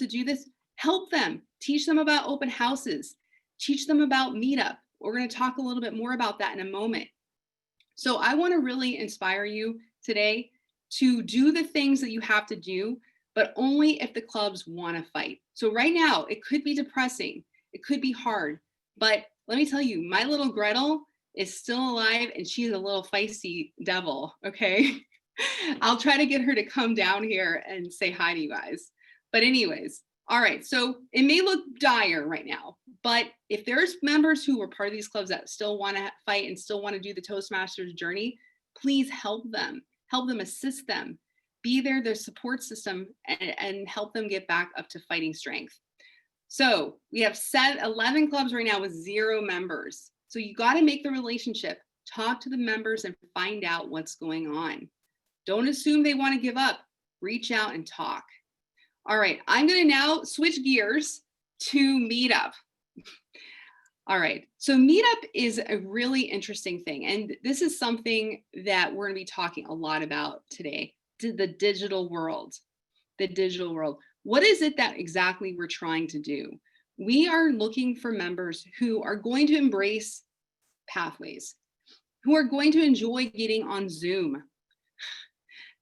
do this, help them. Teach them about open houses. Teach them about Meetup. We're going to talk a little bit more about that in a moment. So I want to really inspire you today to do the things that you have to do, but only if the clubs want to fight. So right now, it could be depressing. It could be hard. But let me tell you, my little Gretel is still alive and she's a little feisty devil, okay? I'll try to get her to come down here and say hi to you guys. But anyways, all right, so it may look dire right now, but if there's members who are part of these clubs that still want to fight and still want to do the Toastmasters journey, please help them, assist them, be there, their support system, and help them get back up to fighting strength. So we have 11 clubs right now with 0 members. So you got to make the relationship, talk to the members and find out what's going on. Don't assume they want to give up. Reach out and talk. All right, I'm going to now switch gears to Meetup. All right, so Meetup is a really interesting thing. And this is something that we're going to be talking a lot about today, the digital world. The digital world. What is it that exactly we're trying to do? We are looking for members who are going to embrace pathways, who are going to enjoy getting on Zoom.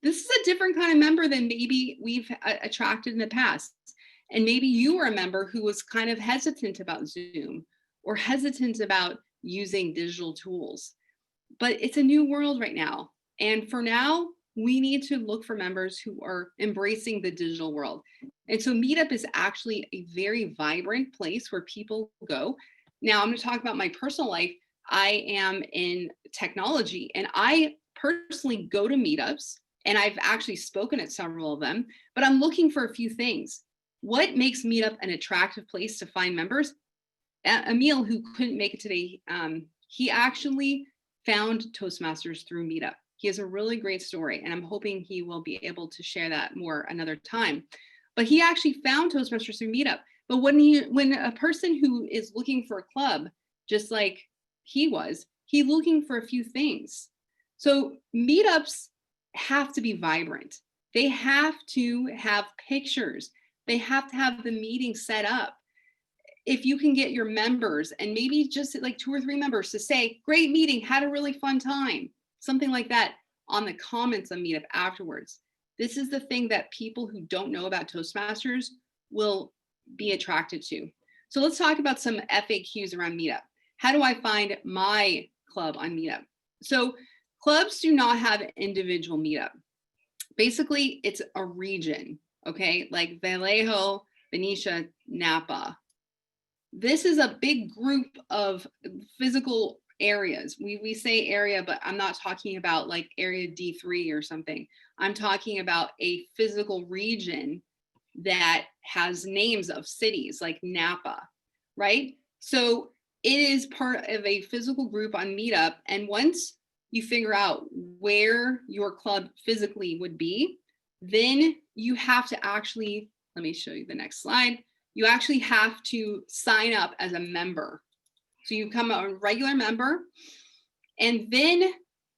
This is a different kind of member than maybe we've attracted in the past. And maybe you were a member who was kind of hesitant about Zoom or hesitant about using digital tools. But it's a new world right now. And for now, we need to look for members who are embracing the digital world. And so Meetup is actually a very vibrant place where people go. Now I'm going to talk about my personal life. I am in technology and I personally go to meetups and I've actually spoken at several of them, but I'm looking for a few things. What makes Meetup an attractive place to find members? Emil, who couldn't make it today, he actually found Toastmasters through Meetup. He has a really great story, and I'm hoping he will be able to share that more another time. But he actually found Toastmasters through Meetup. But when a person who is looking for a club, just like he was, he's looking for a few things. So meetups have to be vibrant. They have to have pictures. They have to have the meeting set up. If you can get your members and maybe just like 2 or 3 members to say, great meeting, had a really fun time, something like that on the comments on Meetup afterwards. This is the thing that people who don't know about Toastmasters will be attracted to. So let's talk about some FAQs around Meetup. How do I find my club on Meetup? So clubs do not have individual Meetup. Basically, it's a region, okay? Like Vallejo, Benicia, Napa. This is a big group of physical areas. We say area, but I'm not talking about like area D3 or something. I'm talking about a physical region that has names of cities like Napa, right? So it is part of a physical group on Meetup. And once you figure out where your club physically would be, then you have to actually, let me show you the next slide. You actually have to sign up as a member. So you become a regular member and then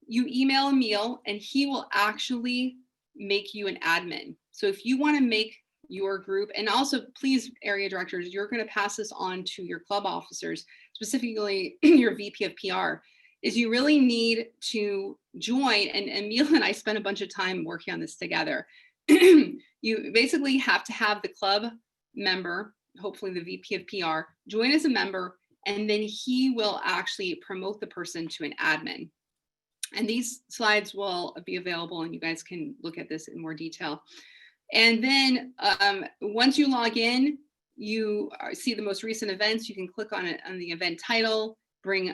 you email Emil and he will actually make you an admin. So if you want to make your group, and also please area directors, you're going to pass this on to your club officers, specifically your VP of PR, is you really need to join, and Emil and I spent a bunch of time working on this together. You basically have to have the club member, hopefully the VP of PR, join as a member, and then he will actually promote the person to an admin. And these slides will be available and you guys can look at this in more detail. And then once you log in, you see the most recent events. You can click on it on the event title, brings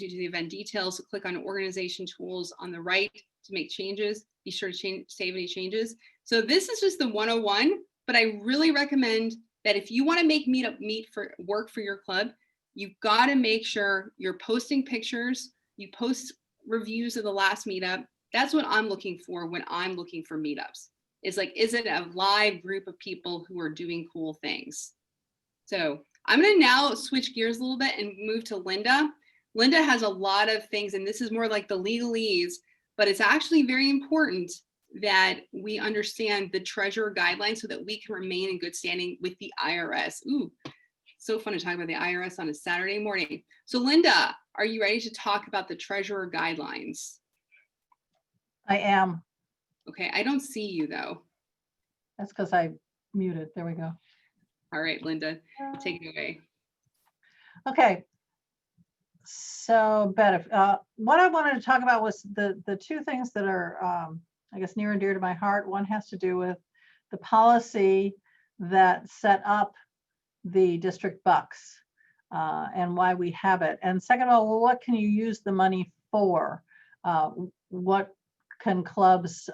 you to the event details. So click on organization tools on the right to make changes. Be sure to save any changes. So this is just the 101, but I really recommend that if you want to make Meetup work for your club, you've got to make sure you're posting pictures, you post reviews of the last Meetup. That's what I'm looking for when I'm looking for meetups. It's like, is it a live group of people who are doing cool things? So I'm going to now switch gears a little bit and move to Linda. Linda has a lot of things, and this is more like the legalese, but it's actually very important that we understand the treasurer guidelines so that we can remain in good standing with the IRS. Ooh, so fun to talk about the IRS on a Saturday morning. So Linda, are you ready to talk about the treasurer guidelines? I am. Okay, I don't see you though. That's because I muted. There we go. All right, Linda, take it away. Okay. So, Beth, what I wanted to talk about was the two things that are, I guess, near and dear to my heart. One has to do with the policy that set up the district bucks and why we have it. And second of all, well, what can you use the money for? What can clubs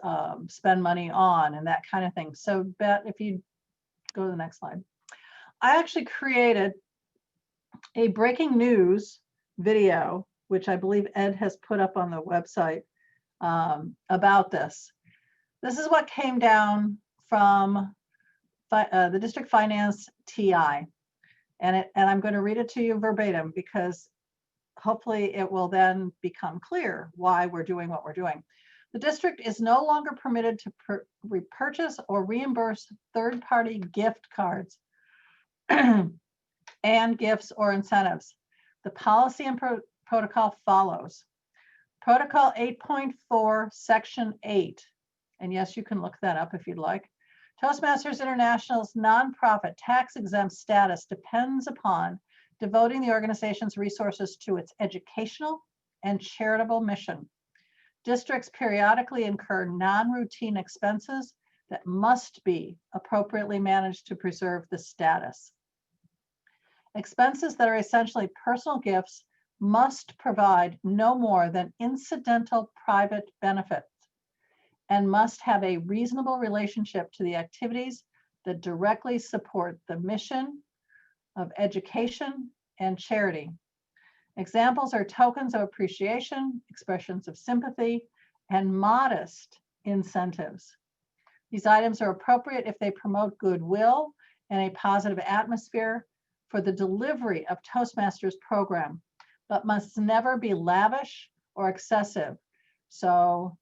spend money on and that kind of thing. So, Beth, if you go to the next slide. I actually created a breaking news video, which I believe Ed has put up on the website about this. This is what came down from the district finance TI. And I'm going to read it to you verbatim because hopefully it will then become clear why we're doing what we're doing. The district is no longer permitted to repurchase or reimburse third-party gift cards and gifts or incentives. The policy and protocol follows. Protocol 8.4, Section 8, and yes, you can look that up if you'd like. Toastmasters International's nonprofit tax-exempt status depends upon devoting the organization's resources to its educational and charitable mission. Districts periodically incur non-routine expenses that must be appropriately managed to preserve the status. Expenses that are essentially personal gifts must provide no more than incidental private benefits and must have a reasonable relationship to the activities that directly support the mission of education and charity. Examples are tokens of appreciation, expressions of sympathy, and modest incentives. These items are appropriate if they promote goodwill and a positive atmosphere for the delivery of Toastmasters program, but must never be lavish or excessive. So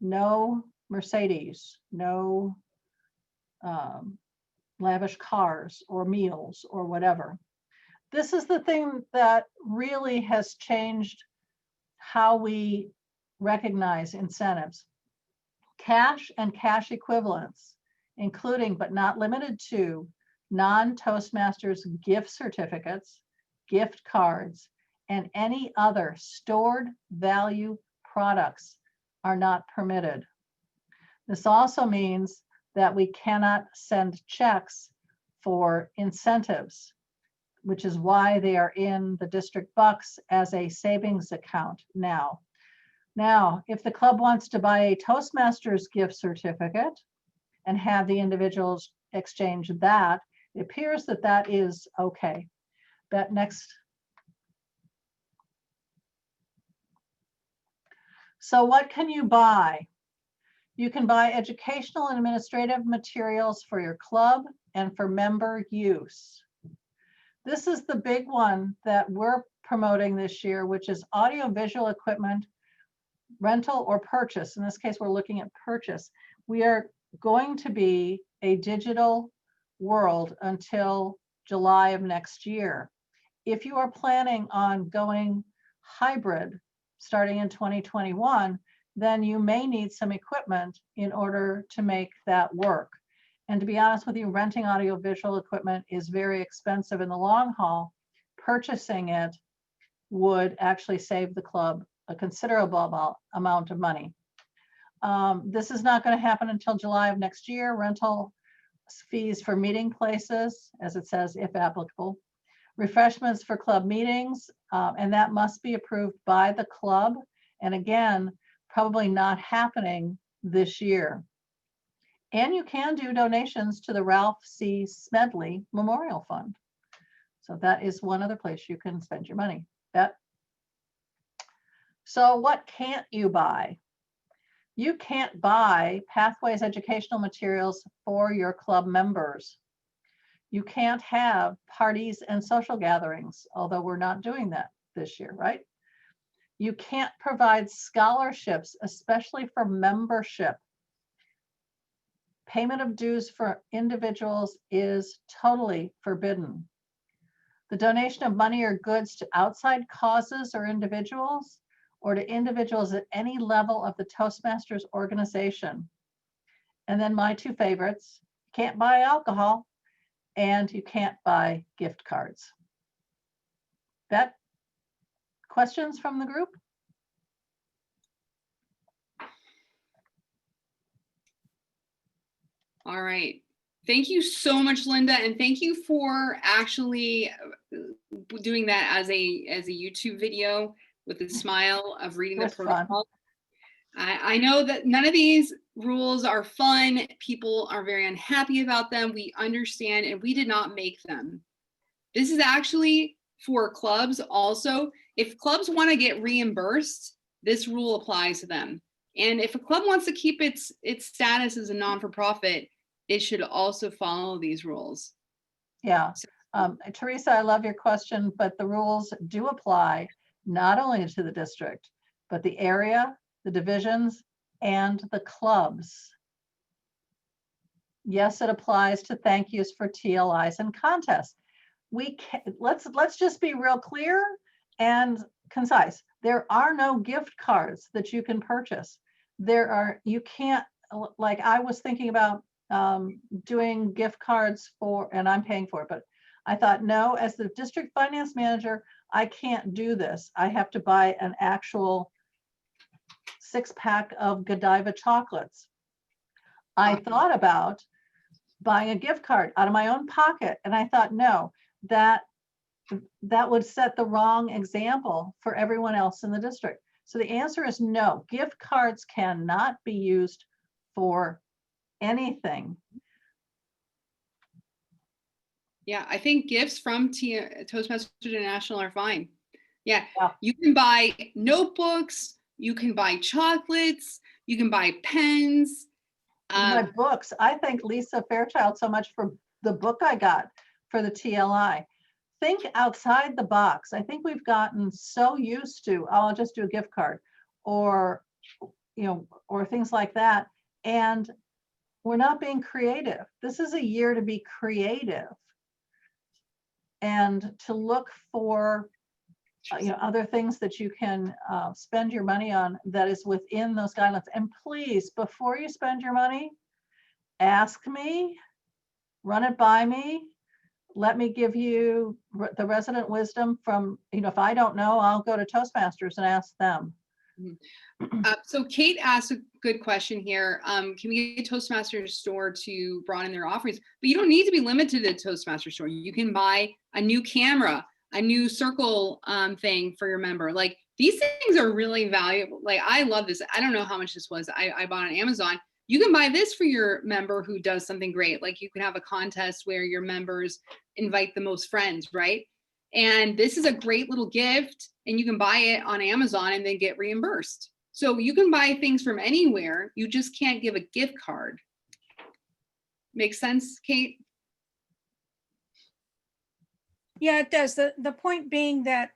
no Mercedes, no lavish cars or meals or whatever. This is the thing that really has changed how we recognize incentives. Cash and cash equivalents, including but not limited to non-Toastmasters gift certificates, gift cards, and any other stored value products are not permitted. This also means that we cannot send checks for incentives, which is why they are in the district bucks as a savings account now. Now, if the club wants to buy a Toastmasters gift certificate and have the individuals exchange that, it appears that that is okay. That next. So what can you buy? You can buy educational and administrative materials for your club and for member use. This is the big one that we're promoting this year, which is audiovisual equipment, rental or purchase. In this case, we're looking at purchase. We are going to be a digital world until July of next year. If you are planning on going hybrid starting in 2021, then you may need some equipment in order to make that work. And to be honest with you, renting audiovisual equipment is very expensive in the long haul. Purchasing it would actually save the club a considerable amount of money. This is not going to happen until July of next year. Rental fees for meeting places, as it says, if applicable. Refreshments for club meetings, and that must be approved by the club. And again, probably not happening this year. And you can do donations to the Ralph C. Smedley Memorial Fund. So that is one other place you can spend your money. So what can't you buy? You can't buy Pathways educational materials for your club members. You can't have parties and social gatherings, although we're not doing that this year, right? You can't provide scholarships, especially for membership. Payment of dues for individuals is totally forbidden. The donation of money or goods to outside causes or individuals, or to individuals at any level of the Toastmasters organization. And then my two favorites, you can't buy alcohol and you can't buy gift cards. That questions from the group? All right. Thank you so much, Linda, and thank you for actually doing that as a YouTube video with a smile of reading the protocol. I know that none of these rules are fun. People are very unhappy about them. We understand, and we did not make them. This is actually for clubs also. If clubs want to get reimbursed, this rule applies to them. And if a club wants to keep its status as a non-for-profit, it should also follow these rules. Yeah. Teresa, I love your question, but the rules do apply not only to the district, but the area, the divisions, and the clubs. Yes, it applies to thank yous for TLIs and contests. Let's just be real clear and concise. There are no gift cards that you can purchase. You can't, like I was thinking about doing gift cards for, and I'm paying for it, but I thought, no, as the district finance manager, I can't do this. I have to buy an actual 6-pack of Godiva chocolates. I thought about buying a gift card out of my own pocket, and I thought, no, that would set the wrong example for everyone else in the district. So the answer is no, gift cards cannot be used for anything. Yeah, I think gifts from Toastmasters International are fine. Yeah, you can buy notebooks, you can buy chocolates, you can buy pens. My books. I thank Lisa Fairchild so much for the book I got for the TLI. Think outside the box. I think we've gotten so used to, oh, I'll just do a gift card, or or things like that. And we're not being creative. This is a year to be creative and to look for other things that you can spend your money on that is within those guidelines. And please, before you spend your money, ask me, run it by me. Let me give you the resident wisdom from, if I don't know, I'll go to Toastmasters and ask them. So Kate asked a good question here. Can we get a Toastmasters store to broaden their offerings? But you don't need to be limited to the Toastmasters store. You can buy a new camera, a new circle thing for your member. Like, these things are really valuable. Like, I love this. I don't know how much this was. I bought on Amazon. You can buy this for your member who does something great. Like, you can have a contest where your members invite the most friends, right? And this is a great little gift, and you can buy it on Amazon and then get reimbursed. So you can buy things from anywhere. You just can't give a gift card. Make sense, Kate? Yeah, it does. The point being that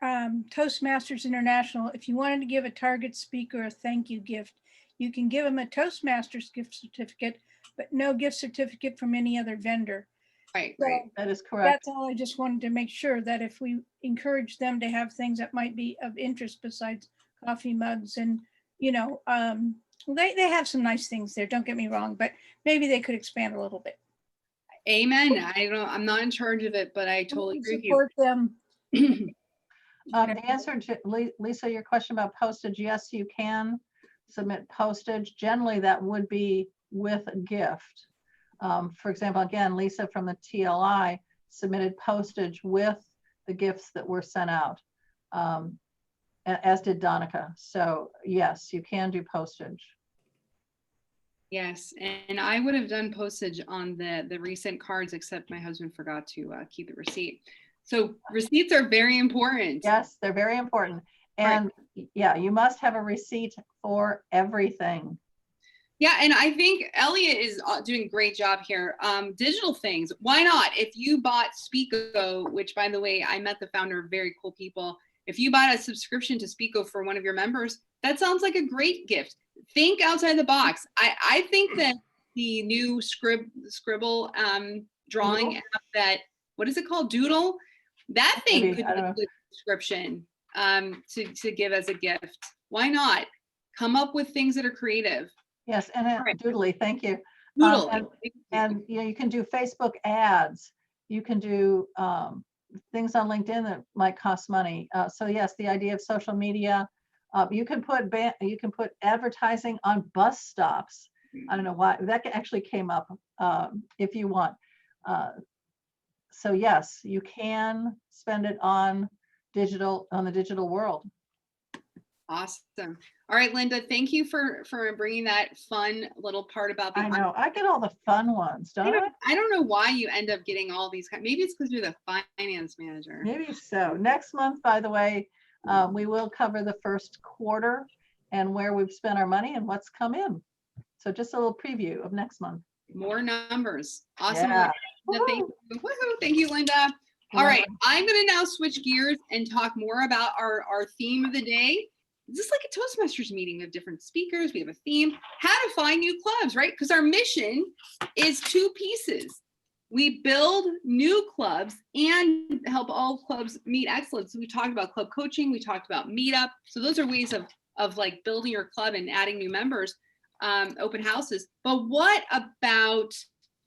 Toastmasters International, if you wanted to give a target speaker a thank you gift, you can give them a Toastmasters gift certificate, but no gift certificate from any other vendor. Right, so right. That is correct. That's all. I just wanted to make sure that if we encourage them to have things that might be of interest besides coffee mugs and, they have some nice things there, don't get me wrong, but maybe they could expand a little bit. Amen. I'm not in charge of it, but I totally agree with you. Support them. The answer to Lisa, your question about postage, yes, you can submit postage. Generally, that would be with a gift. For example, again, Lisa from the TLI submitted postage with the gifts that were sent out, as did Donica. So yes, you can do postage. Yes, and I would have done postage on the recent cards, except my husband forgot to keep the receipt. So receipts are very important. Yes, they're very important. And yeah, you must have a receipt for everything. Yeah, and I think Elliot is doing a great job here. Digital things, why not? If you bought Speako, which by the way, I met the founder, very cool people. If you bought a subscription to Speako for one of your members, that sounds like a great gift. Think outside the box. I think that the new Scribble drawing app, that, what is it called? Doodle? That thing Maybe, could I be don't a know. good subscription to give as a gift. Why not? Come up with things that are creative. Yes, and All right. Doodly, thank you. Doodle. And you know, you can do Facebook ads. You can do things on LinkedIn that might cost money. So yes, the idea of social media. You can put advertising on bus stops. I don't know why that actually came up if you want. So yes, you can spend it on the digital world. Awesome. All right, Linda, thank you for bringing that fun little part about the. I know, I get all the fun ones, don't I? I don't know why you end up getting all these. Maybe it's because you're the finance manager. Maybe so. Next month, by the way, we will cover the first quarter and where we've spent our money and what's come in. So just a little preview of next month. More numbers. Awesome. Yeah. Linda, thank you. Woohoo. Thank you, Linda. All right, I'm going to now switch gears and talk more about our theme of the day. This is like a Toastmasters meeting. We have different speakers. We have a theme. How to find new clubs, right? Because our mission is 2 pieces. We build new clubs and help all clubs meet excellence. So we talked about club coaching. We talked about meetup. So those are ways of like building your club and adding new members, open houses. But what about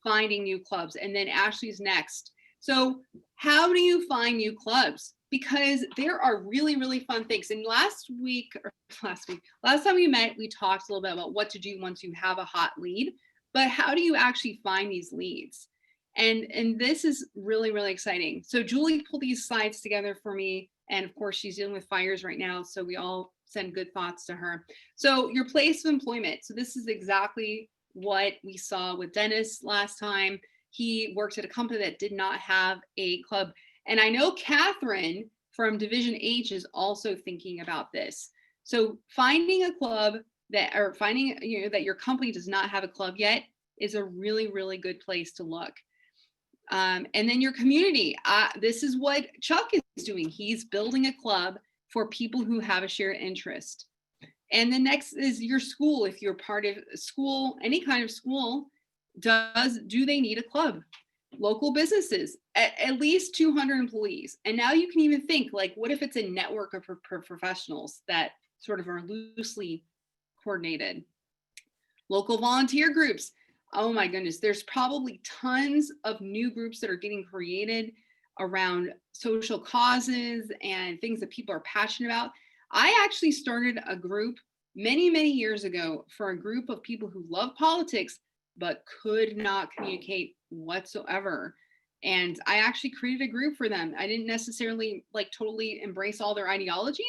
finding new clubs? And then Ashley's next. So how do you find new clubs? Because there are really, really fun things. And last time we met, we talked a little bit about what to do once you have a hot lead, but how do you actually find these leads? And this is really, really exciting. So Julie pulled these slides together for me. And of course, she's dealing with fires right now. So we all send good thoughts to her. So your place of employment. So this is exactly what we saw with Dennis last time. He worked at a company that did not have a club. And I know Catherine from Division H is also thinking about this. So finding a club that, or finding, you know, that your company does not have a club yet is a really, really good place to look. And then your community. This is what Chuck is doing. He's building a club for people who have a shared interest. And the next is your school. If you're part of a school, any kind of school, do they need a club? Local businesses, at least 200 employees. And now you can even think, like, what if it's a network of professionals that sort of are loosely coordinated? Local volunteer groups. Oh my goodness, there's probably tons of new groups that are getting created around social causes and things that people are passionate about. I actually started a group many, many years ago for a group of people who love politics, but could not communicate whatsoever. And I actually created a group for them. I didn't necessarily like totally embrace all their ideologies,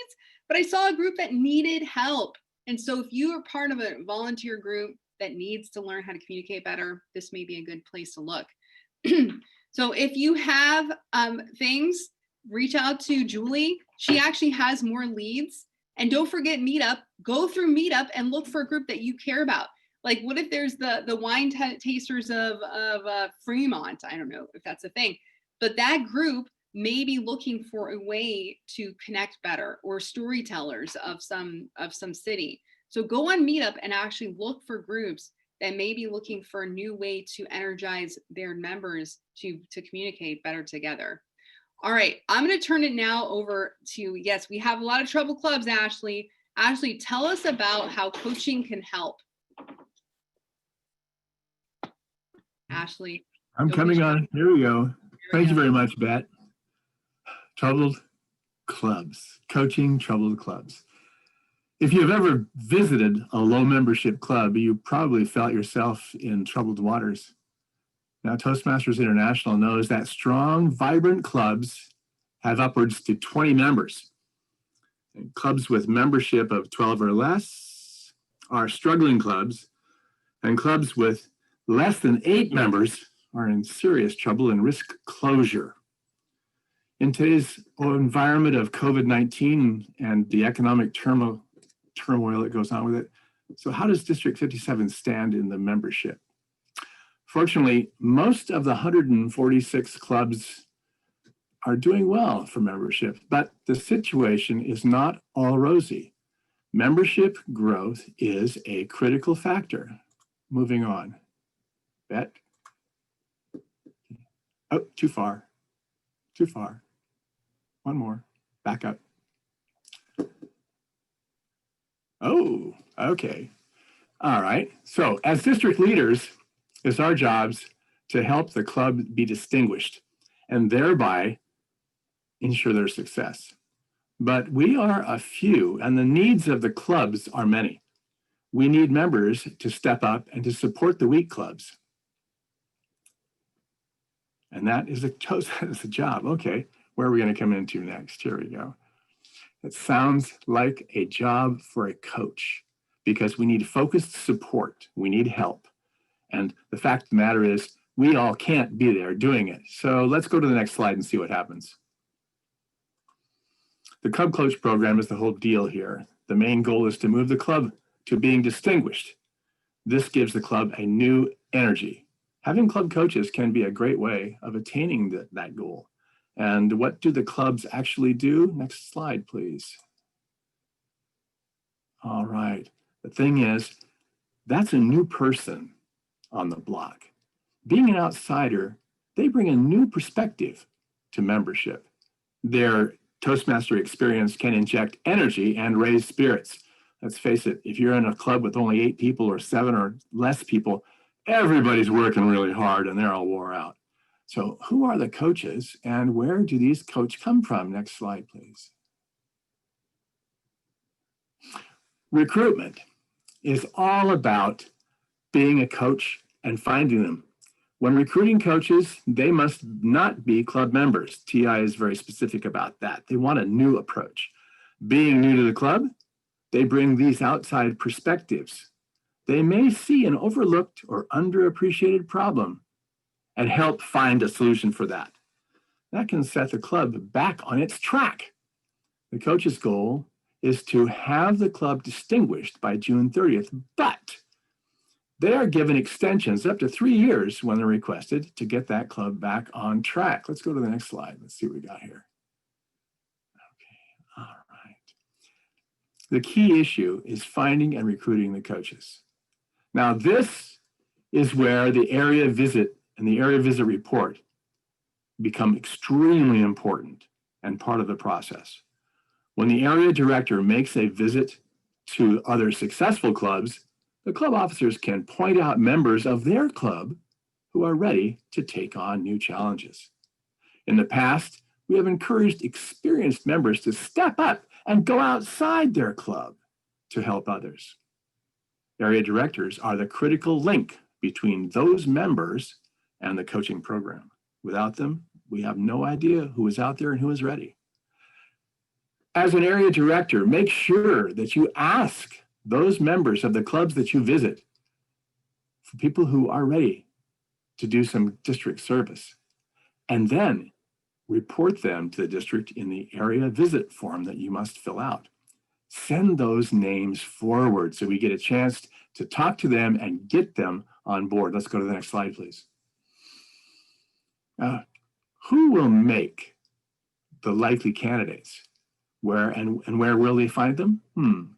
but I saw a group that needed help. And so if you are part of a volunteer group that needs to learn how to communicate better, this may be a good place to look. So if you have things, reach out to Julie. She actually has more leads. And don't forget Meetup. Go through Meetup and look for a group that you care about. Like, what if there's the wine tasters of Fremont? I don't know if that's a thing, but that group may be looking for a way to connect better, or storytellers of some city. So go on Meetup and actually look for groups that may be looking for a new way to energize their members to communicate better together. All right, I'm going to turn it now over to, yes, we have a lot of trouble clubs, Ashley. Ashley, tell us about how coaching can help. Ashley. I'm coming on. Here we go. Thank you very much, Bet. Troubled clubs, coaching troubled clubs. If you've ever visited a low membership club, you probably felt yourself in troubled waters. Now, Toastmasters International knows that strong, vibrant clubs have upwards to 20 members. And clubs with membership of 12 or less are struggling clubs, and clubs with less than 8 members are in serious trouble and risk closure. In today's environment of COVID-19 and the economic turmoil that goes on with it, so how does District 57 stand in the membership? Fortunately, most of the 146 clubs are doing well for membership, but the situation is not all rosy. Membership growth is a critical factor. Moving on. Bet. Oh, too far. Too far. One more. Back up. Oh, okay. All right. So as district leaders, it's our jobs to help the club be distinguished and thereby ensure their success. But we are a few and the needs of the clubs are many. We need members to step up and to support the weak clubs. And that is a job. Okay, where are we going to come into next? Here we go. It sounds like a job for a coach because we need focused support. We need help. And the fact of the matter is we all can't be there doing it. So let's go to the next slide and see what happens. The Club Coach program is the whole deal here. The main goal is to move the club to being distinguished. This gives the club a new energy. Having club coaches can be a great way of attaining that goal. And what do the clubs actually do? Next slide, please. All right. The thing is, that's a new person on the block. Being an outsider, they bring a new perspective to membership. Their Toastmaster experience can inject energy and raise spirits. Let's face it, if you're in a club with only 8 people or 7 or less people, everybody's working really hard and they're all wore out. So who are the coaches and where do these coaches come from? Next slide, please. Recruitment is all about being a coach and finding them. When recruiting coaches, they must not be club members. TI is very specific about that. They want a new approach. Being new to the club, they bring these outside perspectives. They may see an overlooked or underappreciated problem and help find a solution for that. That can set the club back on its track. The coach's goal is to have the club distinguished by June 30th, but they are given extensions up to 3 years when they're requested to get that club back on track. Let's go to the next slide. Let's see what we got here. Okay, all right. The key issue is finding and recruiting the coaches. Now, this is where the area visit and the area visit report become extremely important and part of the process. When the area director makes a visit to other successful clubs, the club officers can point out members of their club who are ready to take on new challenges. In the past, we have encouraged experienced members to step up and go outside their club to help others. Area directors are the critical link between those members and the coaching program. Without them, we have no idea who is out there and who is ready. As an area director, make sure that you ask those members of the clubs that you visit for people who are ready to do some district service, and then report them to the district in the area visit form that you must fill out. Send those names forward so we get a chance to talk to them and get them on board. Let's go to the next slide, please. Who will make the likely candidates? Where and where will they find them?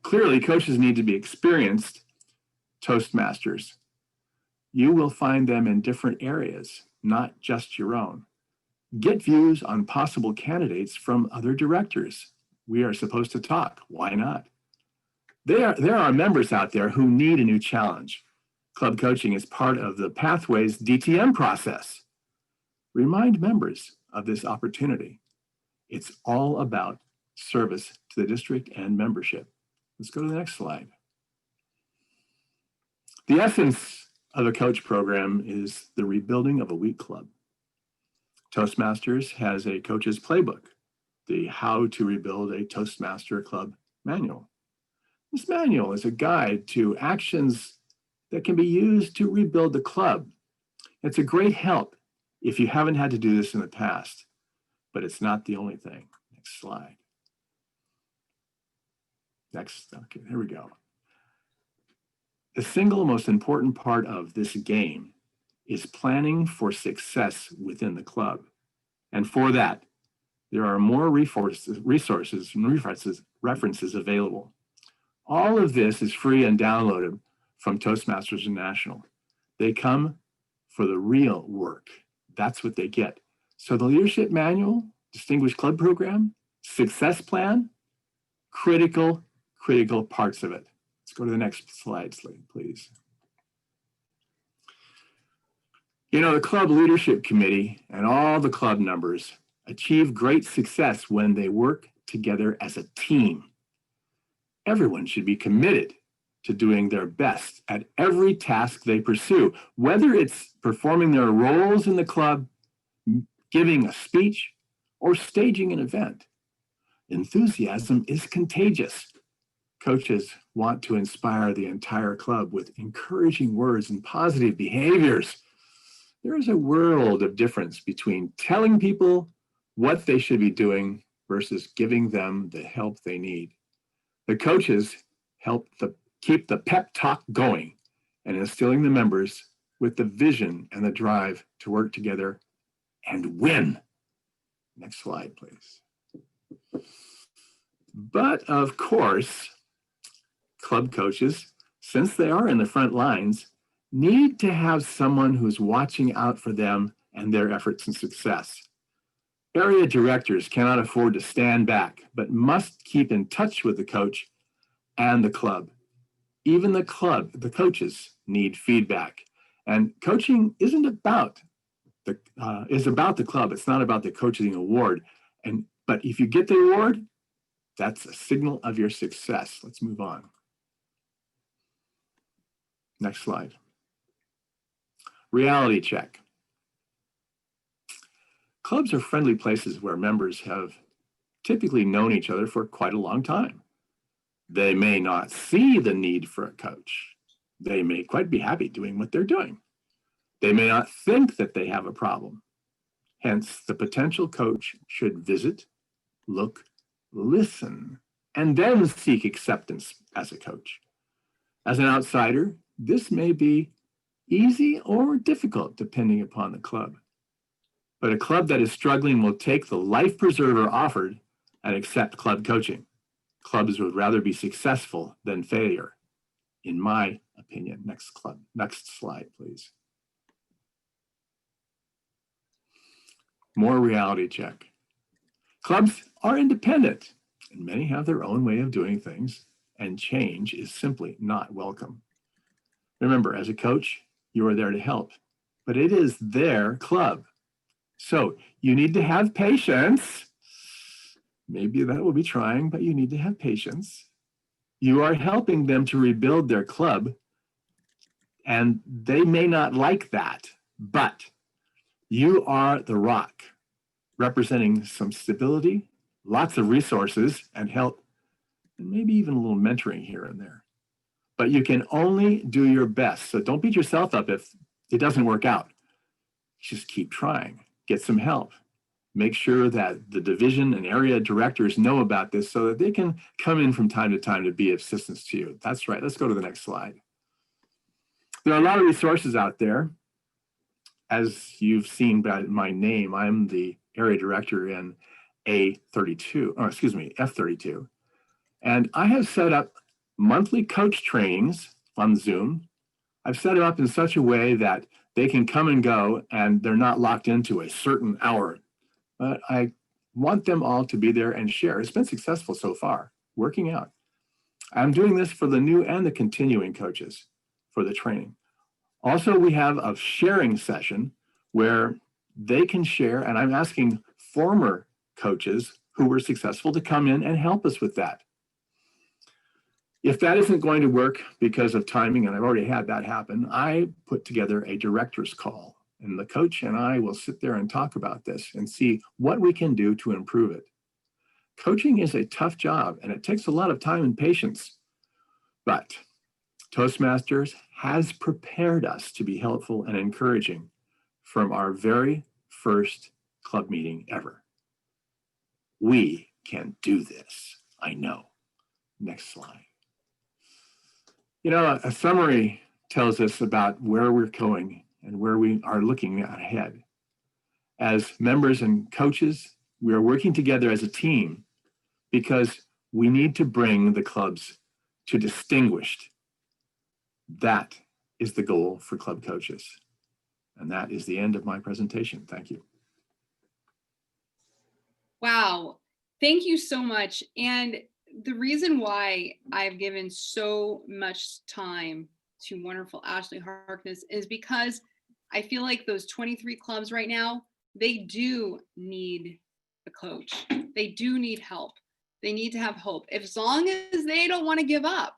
Clearly, coaches need to be experienced Toastmasters. You will find them in different areas, not just your own. Get views on possible candidates from other directors. We are supposed to talk. Why not? There are members out there who need a new challenge. Club coaching is part of the Pathways DTM process. Remind members of this opportunity. It's all about service to the district and membership. Let's go to the next slide. The essence of a coach program is the rebuilding of a weak club. Toastmasters has a coach's playbook, the How to Rebuild a Toastmaster Club manual. This manual is a guide to actions that can be used to rebuild the club. It's a great help if you haven't had to do this in the past, but it's not the only thing. Next slide. Next, okay, here we go. The single most important part of this game is planning for success within the club. And for that, there are more resources and references available. All of this is free and downloaded from Toastmasters International. They come for the real work. That's what they get. So the leadership manual, distinguished club program, success plan, critical parts of it. Let's go to the next slide, please. You know, the club leadership committee and all the club members achieve great success when they work together as a team. Everyone should be committed to doing their best at every task they pursue, whether it's performing their roles in the club, giving a speech, or staging an event. Enthusiasm is contagious. Coaches want to inspire the entire club with encouraging words and positive behaviors. There is a world of difference between telling people what they should be doing versus giving them the help they need. The coaches help keep the pep talk going and instilling the members with the vision and the drive to work together and win. Next slide, please. But of course, club coaches, since they are in the front lines, need to have someone who's watching out for them and their efforts and success. Area directors cannot afford to stand back, but must keep in touch with the coach and the club. Even the coaches need feedback. And coaching isn't about is about the club. It's not about the coaching award. But if you get the award, that's a signal of your success. Let's move on. Next slide. Reality check. Clubs are friendly places where members have typically known each other for quite a long time. They may not see the need for a coach. They may quite be happy doing what they're doing. They may not think that they have a problem. Hence, the potential coach should visit, look, listen, and then seek acceptance as a coach. As an outsider, this may be easy or difficult depending upon the club. But a club that is struggling will take the life preserver offered and accept club coaching. Clubs would rather be successful than failure, in my opinion. Next slide, please. More reality check. Clubs are independent, and many have their own way of doing things, and change is simply not welcome. Remember, as a coach, you are there to help, but it is their club. So you need to have patience. Maybe that will be trying, but you need to have patience. You are helping them to rebuild their club, and they may not like that, but you are the rock, representing some stability, lots of resources and help, and maybe even a little mentoring here and there. But you can only do your best. So don't beat yourself up if it doesn't work out. Just keep trying. Get some help. Make sure that the division and area directors know about this so that they can come in from time to time to be of assistance to you. That's right. Let's go to the next slide. There are a lot of resources out there. As you've seen by my name, I'm the area director in F32. And I have set up monthly coach trainings on Zoom. I've set it up in such a way that they can come and go and they're not locked into a certain hour. But I want them all to be there and share. It's been successful so far, working out. I'm doing this for the new and the continuing coaches for the training. Also, we have a sharing session where they can share, and I'm asking former coaches who were successful to come in and help us with that. If that isn't going to work because of timing, and I've already had that happen, I put together a director's call, and the coach and I will sit there and talk about this and see what we can do to improve it. Coaching is a tough job, and it takes a lot of time and patience, but Toastmasters has prepared us to be helpful and encouraging from our very first club meeting ever. We can do this, I know. Next slide. You know, a summary tells us about where we're going and where we are looking ahead. As members and coaches, We are working together as a team because we need to bring the clubs to distinguished. That is the goal for club coaches. And that is the end of my presentation. Thank you. Wow. Thank you so much. And the reason why I've given so much time to wonderful Ashley Harkness is because I feel like those 23 clubs right now, they do need a coach. They do need help. They need to have hope. If, as long as they don't want to give up,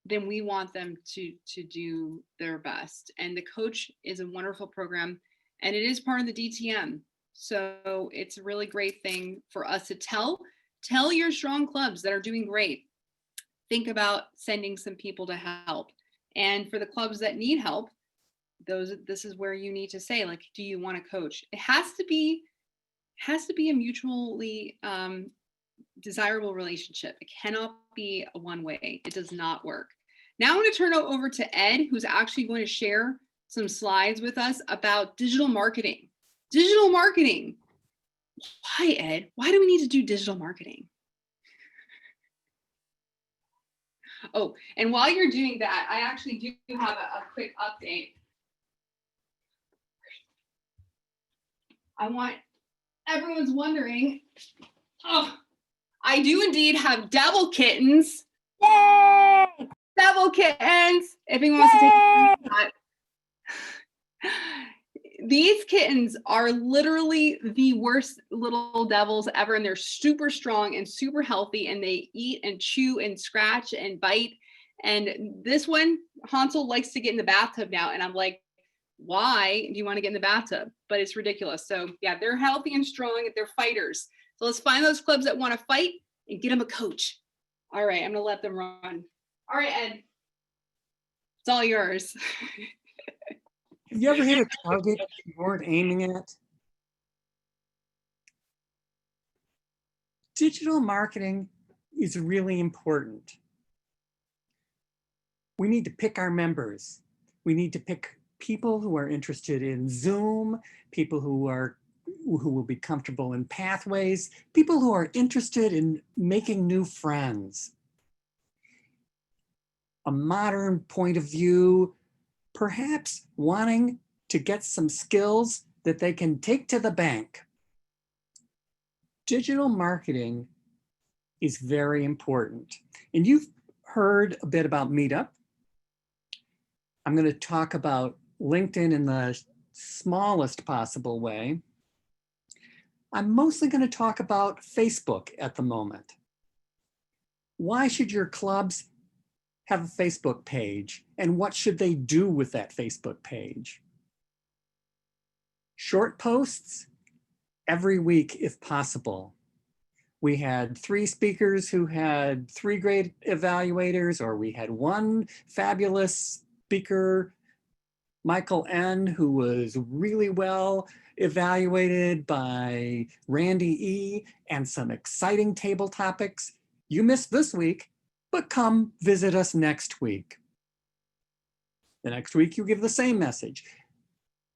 then we want them to do their best. And the coach is a wonderful program, and it is part of the DTM. So it's a really great thing for us to tell your strong clubs that are doing great. Think about sending some people to help. And for the clubs that need help, this is where you need to say, like, do you want to coach? It has to be a mutually desirable relationship. It cannot be a one way. It does not work. Now I'm going to turn it over to Ed, who's actually going to share some slides with us about digital marketing. Digital marketing. Why, Ed? Why do we need to do digital marketing? Oh, and while you're doing that, I actually do have a quick update. I want everyone's wondering, oh, I do indeed have devil kittens. Yay! Devil kittens. If anyone wants to take that. These kittens are literally the worst little devils ever, and they're super strong and super healthy, and they eat and chew and scratch and bite. And this one, Hansel, likes to get in the bathtub now, and I'm like, why do you want to get in the bathtub? But it's ridiculous. So yeah, they're healthy and strong, they're fighters. So let's find those clubs that want to fight and get them a coach. All right, I'm gonna let them run. All right, Ed, it's all yours. Have you ever hit a target you weren't aiming at? Digital marketing is really important. We need to pick our members. We need to pick people who are interested in Zoom, people who will be comfortable in pathways, people who are interested in making new friends. A modern point of view, perhaps wanting to get some skills that they can take to the bank. Digital marketing is very important. And you've heard a bit about Meetup. I'm going to talk about LinkedIn in the smallest possible way. I'm mostly going to talk about Facebook at the moment. Why should your clubs have a Facebook page, and what should they do with that Facebook page? Short posts every week if possible. We had 3 speakers who had 3 great evaluators, or we had 1 fabulous speaker, Michael N., who was really well evaluated by Randy E., and some exciting table topics. You missed this week, but come visit us next week. The next week you give the same message.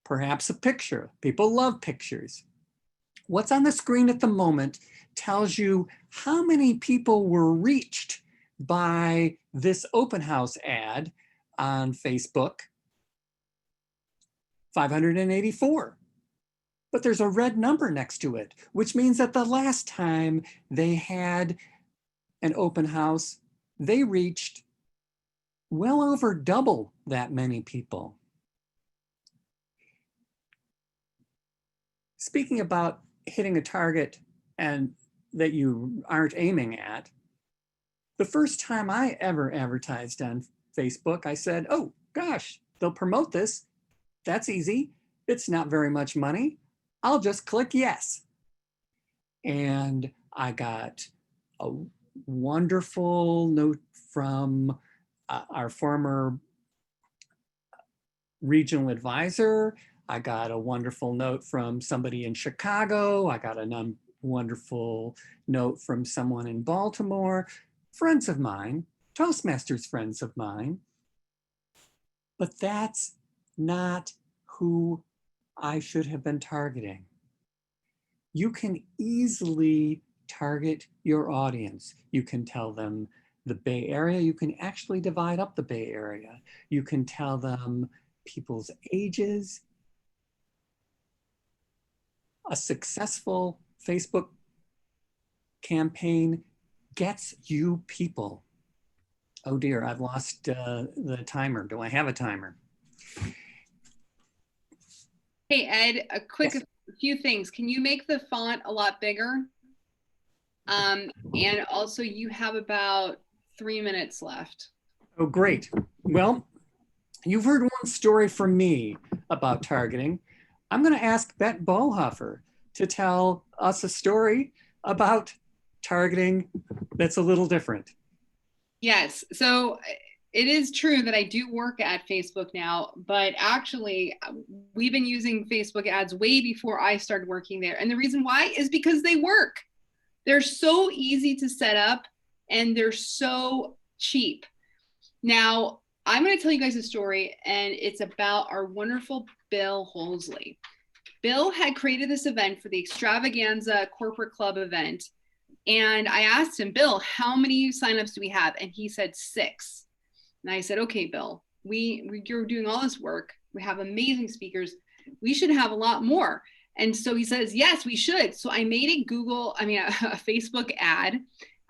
Perhaps a picture. People love pictures. What's on the screen at the moment tells you how many people were reached by this open house ad on Facebook. 584. But there's a red number next to it, which means that the last time they had an open house, they reached well over double that many people. Speaking about hitting a target and that you aren't aiming at, the first time I ever advertised on Facebook, I said, oh gosh, they'll promote this. That's easy. It's not very much money. I'll just click yes. And I got a wonderful note from our former regional advisor. I got a wonderful note from somebody in Chicago. I got a wonderful note from someone in Baltimore. Friends of mine, Toastmasters friends of mine. But that's not who I should have been targeting. you can easily target your audience. You can tell them the Bay Area. You can actually divide up the Bay Area. You can tell them people's ages. A successful Facebook campaign gets you people. Oh dear, I've lost the timer. Do I have a timer? Hey, Ed, a quick Yes. few things. Can you make the font a lot bigger? And also you have about 3 minutes left. Oh, great. Well, you've heard one story from me about targeting. I'm going to ask Bette Bohlhofer to tell us a story about targeting that's a little different. Yes, so it is true that I do work at Facebook now, but actually we've been using Facebook ads way before I started working there. And the reason why is because they work. They're so easy to set up and they're so cheap. Now, I'm going to tell you guys a story, and it's about our wonderful Bill Holsley. Bill had created this event for the Extravaganza Corporate Club event. And I asked him, Bill, how many signups do we have? And he said 6. And I said, okay, Bill, you're doing all this work. We have amazing speakers. We should have a lot more. And so he says, yes, we should. So I made a Facebook ad.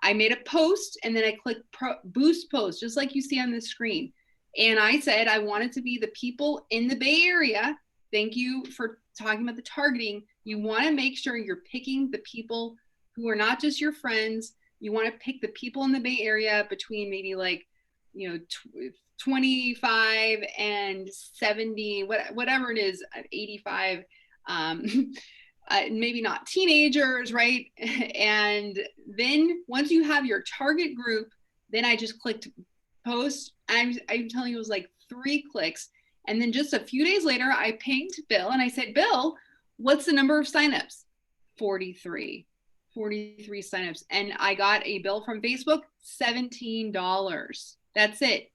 I made a post, and then I clicked boost post, just like you see on the screen. And I said, I want it to be the people in the Bay Area. Thank you for talking about the targeting. You want to make sure you're picking the people who are not just your friends. You want to pick the people in the Bay Area between maybe 25 and 70, whatever it is, 85, maybe not teenagers, right? And then once you have your target group, then I just clicked post. I'm telling you, it was like 3 clicks. And then just a few days later, I pinged Bill and I said, Bill, what's the number of signups? 43 signups. And I got a bill from Facebook, $17. That's it.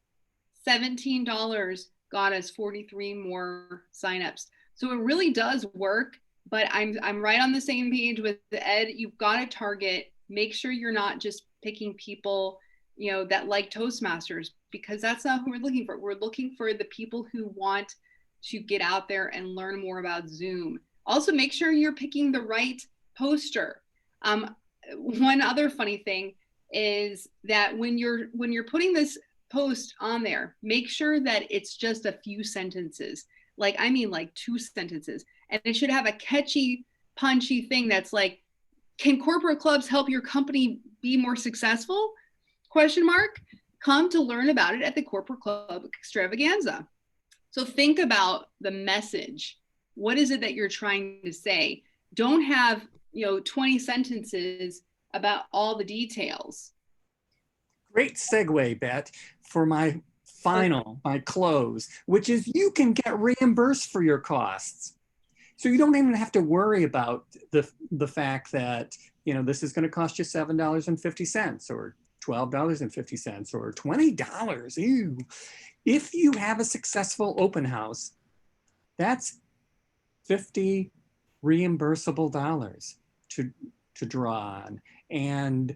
$17 got us 43 more signups. So it really does work, but I'm right on the same page with Ed. You've got to target, make sure you're not just picking people, that like Toastmasters, because that's not who we're looking for. We're looking for the people who want to get out there and learn more about Zoom. Also, make sure you're picking the right poster. One other funny thing is that when you're putting this post on there, make sure that it's just a few sentences. Like 2 sentences. And it should have a catchy, punchy thing that's like, can corporate clubs help your company be more successful? ? Come to learn about it at the Corporate Club Extravaganza. So think about the message. What is it that you're trying to say? Don't have 20 sentences about all the details. Great segue, Bette, for my close, which is you can get reimbursed for your costs. So you don't even have to worry about the fact that, this is going to cost you $7.50 or $12.50 or $20. Ew. If you have a successful open house, that's 50 reimbursable dollars to draw on. And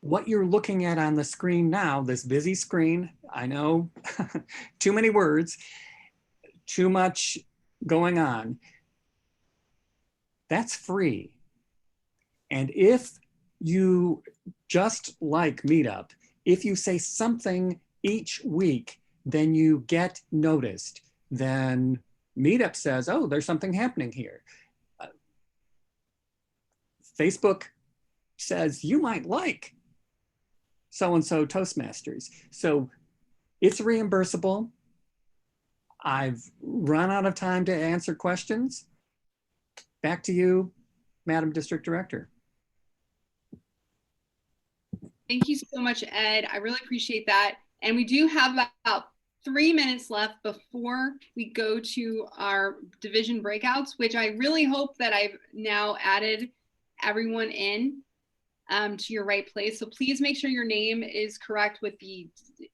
what you're looking at on the screen now, this busy screen, I know, too many words, too much going on, that's free. And if you, just like Meetup, if you say something each week, then you get noticed. Then Meetup says, oh, there's something happening here. Facebook says you might like so-and-so Toastmasters. So it's reimbursable. I've run out of time to answer questions. Back to you, Madam District Director. Thank you so much, Ed. I really appreciate that. And we do have about 3 minutes left before we go to our division breakouts, which I really hope that I've now added everyone in to your right place. So please make sure your name is correct with the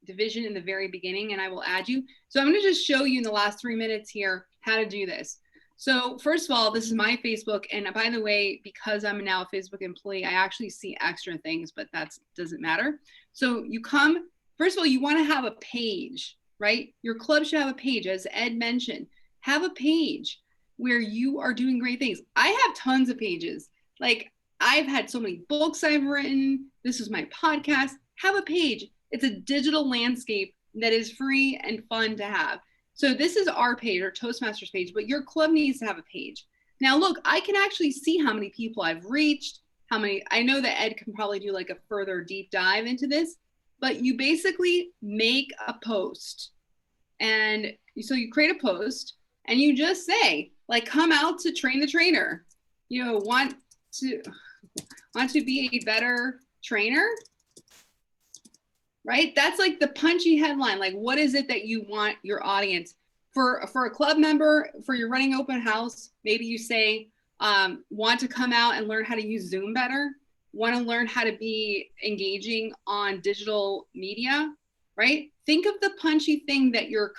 division in the very beginning, and I will add you. So I'm going to just show you in the last 3 minutes here how to do this. So first of all, this is my Facebook. And by the way, because I'm now a Facebook employee, I actually see extra things, but that doesn't matter. So you come, first of all, you want to have a page, right? Your club should have a page, as Ed mentioned. Have a page where you are doing great things. I have tons of pages. Like I've had so many books I've written. This is my podcast. Have a page. It's a digital landscape that is free and fun to have. So this is our page, our Toastmasters page, but your club needs to have a page. Now look, I can actually see how many people I've reached, how many, I know that Ed can probably do like a further deep dive into this, but you basically make a post. And so you create a post and you just say, like, come out to train the trainer. You know, want to be a better trainer? Right? That's like the punchy headline. Like, what is it that you want your audience for a club member, for your running open house? Maybe you say, want to come out and learn how to use Zoom better, want to learn how to be engaging on digital media, right? Think of the punchy thing that your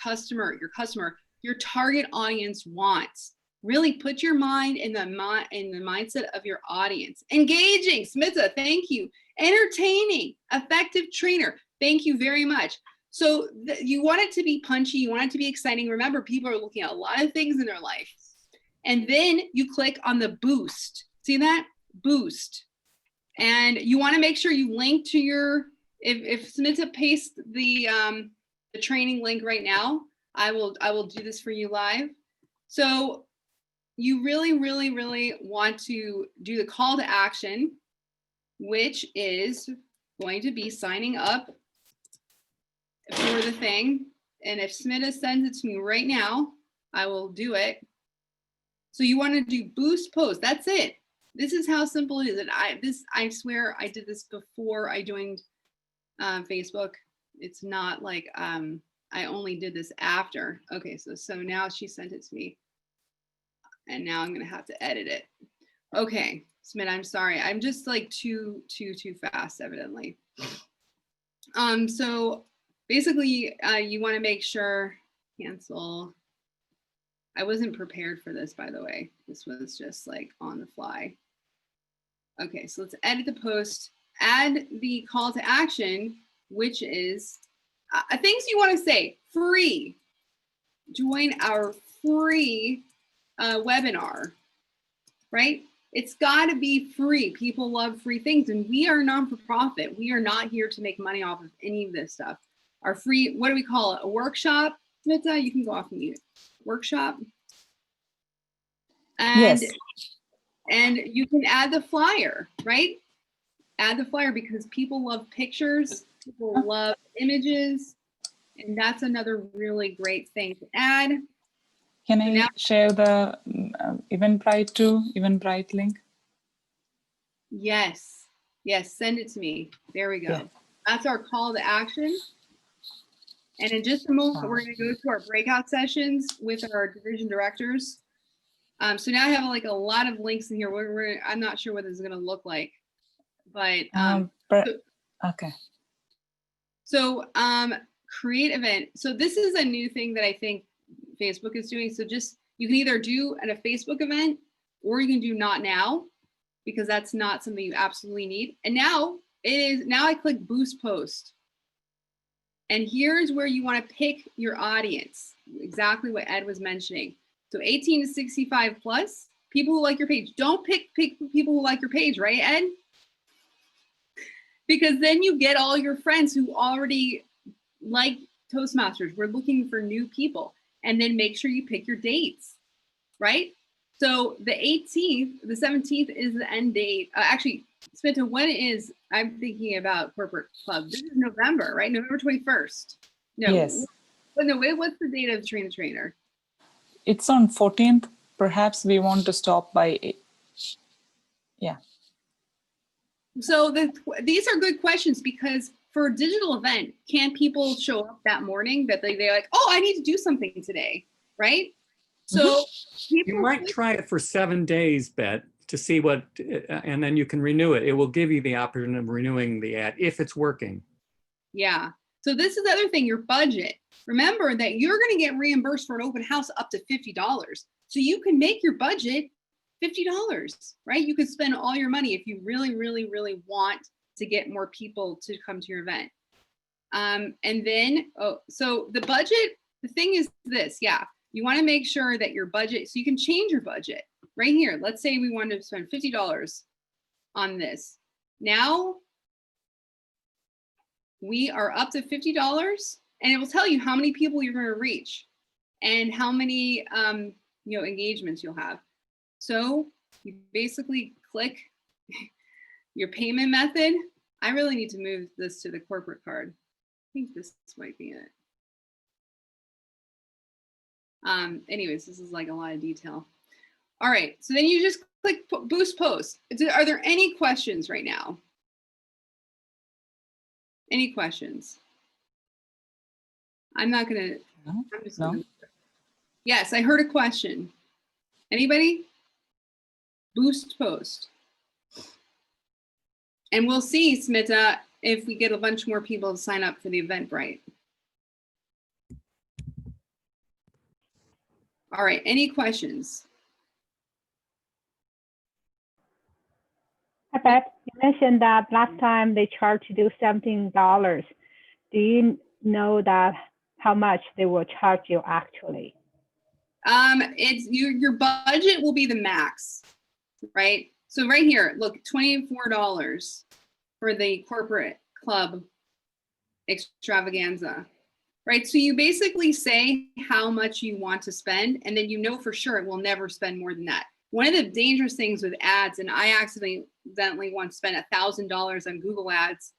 target audience wants. Really put your mind in the mindset of your audience. Engaging, Smita, thank you. Entertaining, effective trainer. Thank you very much. So you want it to be punchy. You want it to be exciting. Remember, people are looking at a lot of things in their life. And then you click on the boost. See that? Boost. And you want to make sure you link to your, if Smita pastes the training link right now, I will do this for you live. So you really, really, really want to do the call to action, which is going to be signing up for the thing. And if Smita sends it to me right now, I will do it. So you want to do boost post. That's it. This is how simple it is. And I swear I did this before I joined Facebook. It's not like I only did this after. Okay, so now she sent it to me. And now I'm gonna have to edit it. Okay, Smith, I'm sorry. I'm just like too fast, evidently. So basically, you want to make sure cancel. I wasn't prepared for this, by the way. This was just like on the fly. Okay, so let's edit the post. Add the call to action, which is things you want to say. Free. Join our free webinar, right? It's got to be free. People love free things, and we are non-for-profit. We are not here to make money off of any of this stuff. Our free, what do we call it? A workshop? Smita, you can go off mute. Workshop. And, yes. And you can add the flyer, right? Add the flyer because people love pictures. People love images. And that's another really great thing to add. Can I share the Eventbrite link? Yes. Yes, send it to me. There we go. Yeah. That's our call to action. And in just a moment, we're going to go to our breakout sessions with our division directors. So now I have like a lot of links in here. I'm not sure what this is going to look like, but okay. So create event. So this is a new thing that I think Facebook is doing. So just, you can either do at a Facebook event or you can do not now, because that's not something you absolutely need. And now I click boost post. And here's where you want to pick your audience, exactly what Ed was mentioning. So 18 to 65 plus, people who like your page. Don't pick people who like your page, right, Ed? Because then you get all your friends who already like Toastmasters. We're looking for new people. And then make sure you pick your dates, right? So the 18th, the 17th is the end date. Actually, Smita, when is, I'm thinking about corporate club. This is November, right? November 21st. No, yes. But no, wait, what's the date of Train the Trainer? It's on 14th. Perhaps we want to stop by 8. Yeah. So these are good questions, because for a digital event, can people show up that morning that they're like, oh, I need to do something today, right? So you might try it for 7 days, Bet, to see what, and then you can renew it. It will give you the option of renewing the ad if it's working. Yeah. So this is the other thing, your budget. Remember that you're going to get reimbursed for an open house up to $50. So you can make your budget $50, right? You can spend all your money if you really, really, really want to get more people to come to your event. And then, so the budget, the thing is this, yeah, you want to make sure that your budget, so you can change your budget right here. Let's say we wanted to spend $50 on this. Now we are up to $50, and it will tell you how many people you're going to reach and how many engagements you'll have. So you basically click your payment method. I really need to move this to the corporate card. I think this might be it. Anyways, this is like a lot of detail. All right, so then you just click boost post. Are there any questions right now? Any questions? I'm not gonna, No, I'm just no. gonna, yes, I heard a question. Anybody? Boost post. And we'll see, Smita, if we get a bunch more people to sign up for the Eventbrite. All right, any questions? Hi, Pat. You mentioned that last time they charged you $17. Do you know that how much they will charge you actually? It's your budget will be the max, right? So right here, look, $24 for the corporate club extravaganza, right? So you basically say how much you want to spend, and then you know for sure it will never spend more than that. One of the dangerous things with ads, and I accidentally once spent $1,000 on Google ads.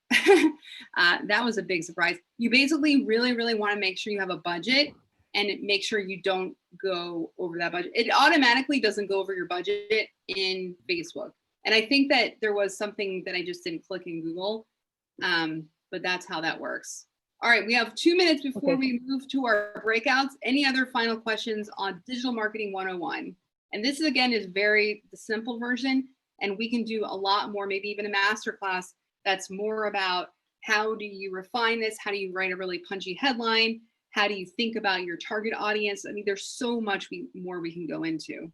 That was a big surprise. You basically really, really want to make sure you have a budget and make sure you don't go over that budget. It automatically doesn't go over your budget in Facebook. And I think that there was something that I just didn't click in Google, but that's how that works. All right, we have 2 minutes before we move to our breakouts. Any other final questions on Digital Marketing 101? And this, again, is the simple version, and we can do a lot more, maybe even a masterclass that's more about how do you refine this? How do you write a really punchy headline? How do you think about your target audience? I mean, there's so much more we can go into.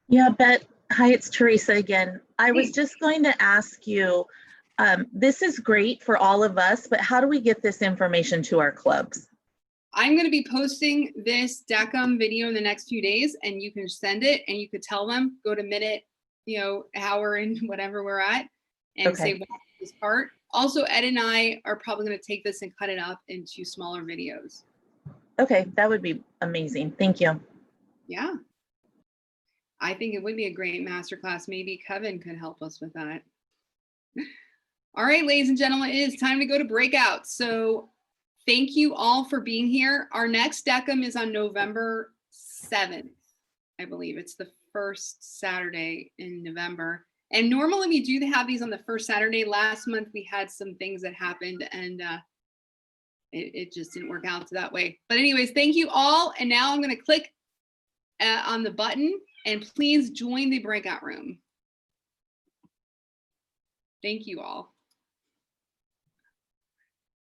Yeah, Bet. Hi, it's Teresa again. I was just going to ask you, this is great for all of us, but how do we get this information to our clubs? I'm going to be posting this DECM video in the next few days, and you can send it and you could tell them, go to minute, hour and whatever we're at, and say what this part. Also, Ed and I are probably going to take this and cut it up into smaller videos. Okay, that would be amazing. Thank you. Yeah. I think it would be a great masterclass. Maybe Kevin could help us with that. All right, ladies and gentlemen, it is time to go to breakout. So thank you all for being here. Our next DECM is on November 7th. I believe it's the first Saturday in November. And normally we do have these on the first Saturday. Last month we had some things that happened, and it just didn't work out that way. But anyways, thank you all. And now I'm going to click on the button, and please join the breakout room. Thank you all.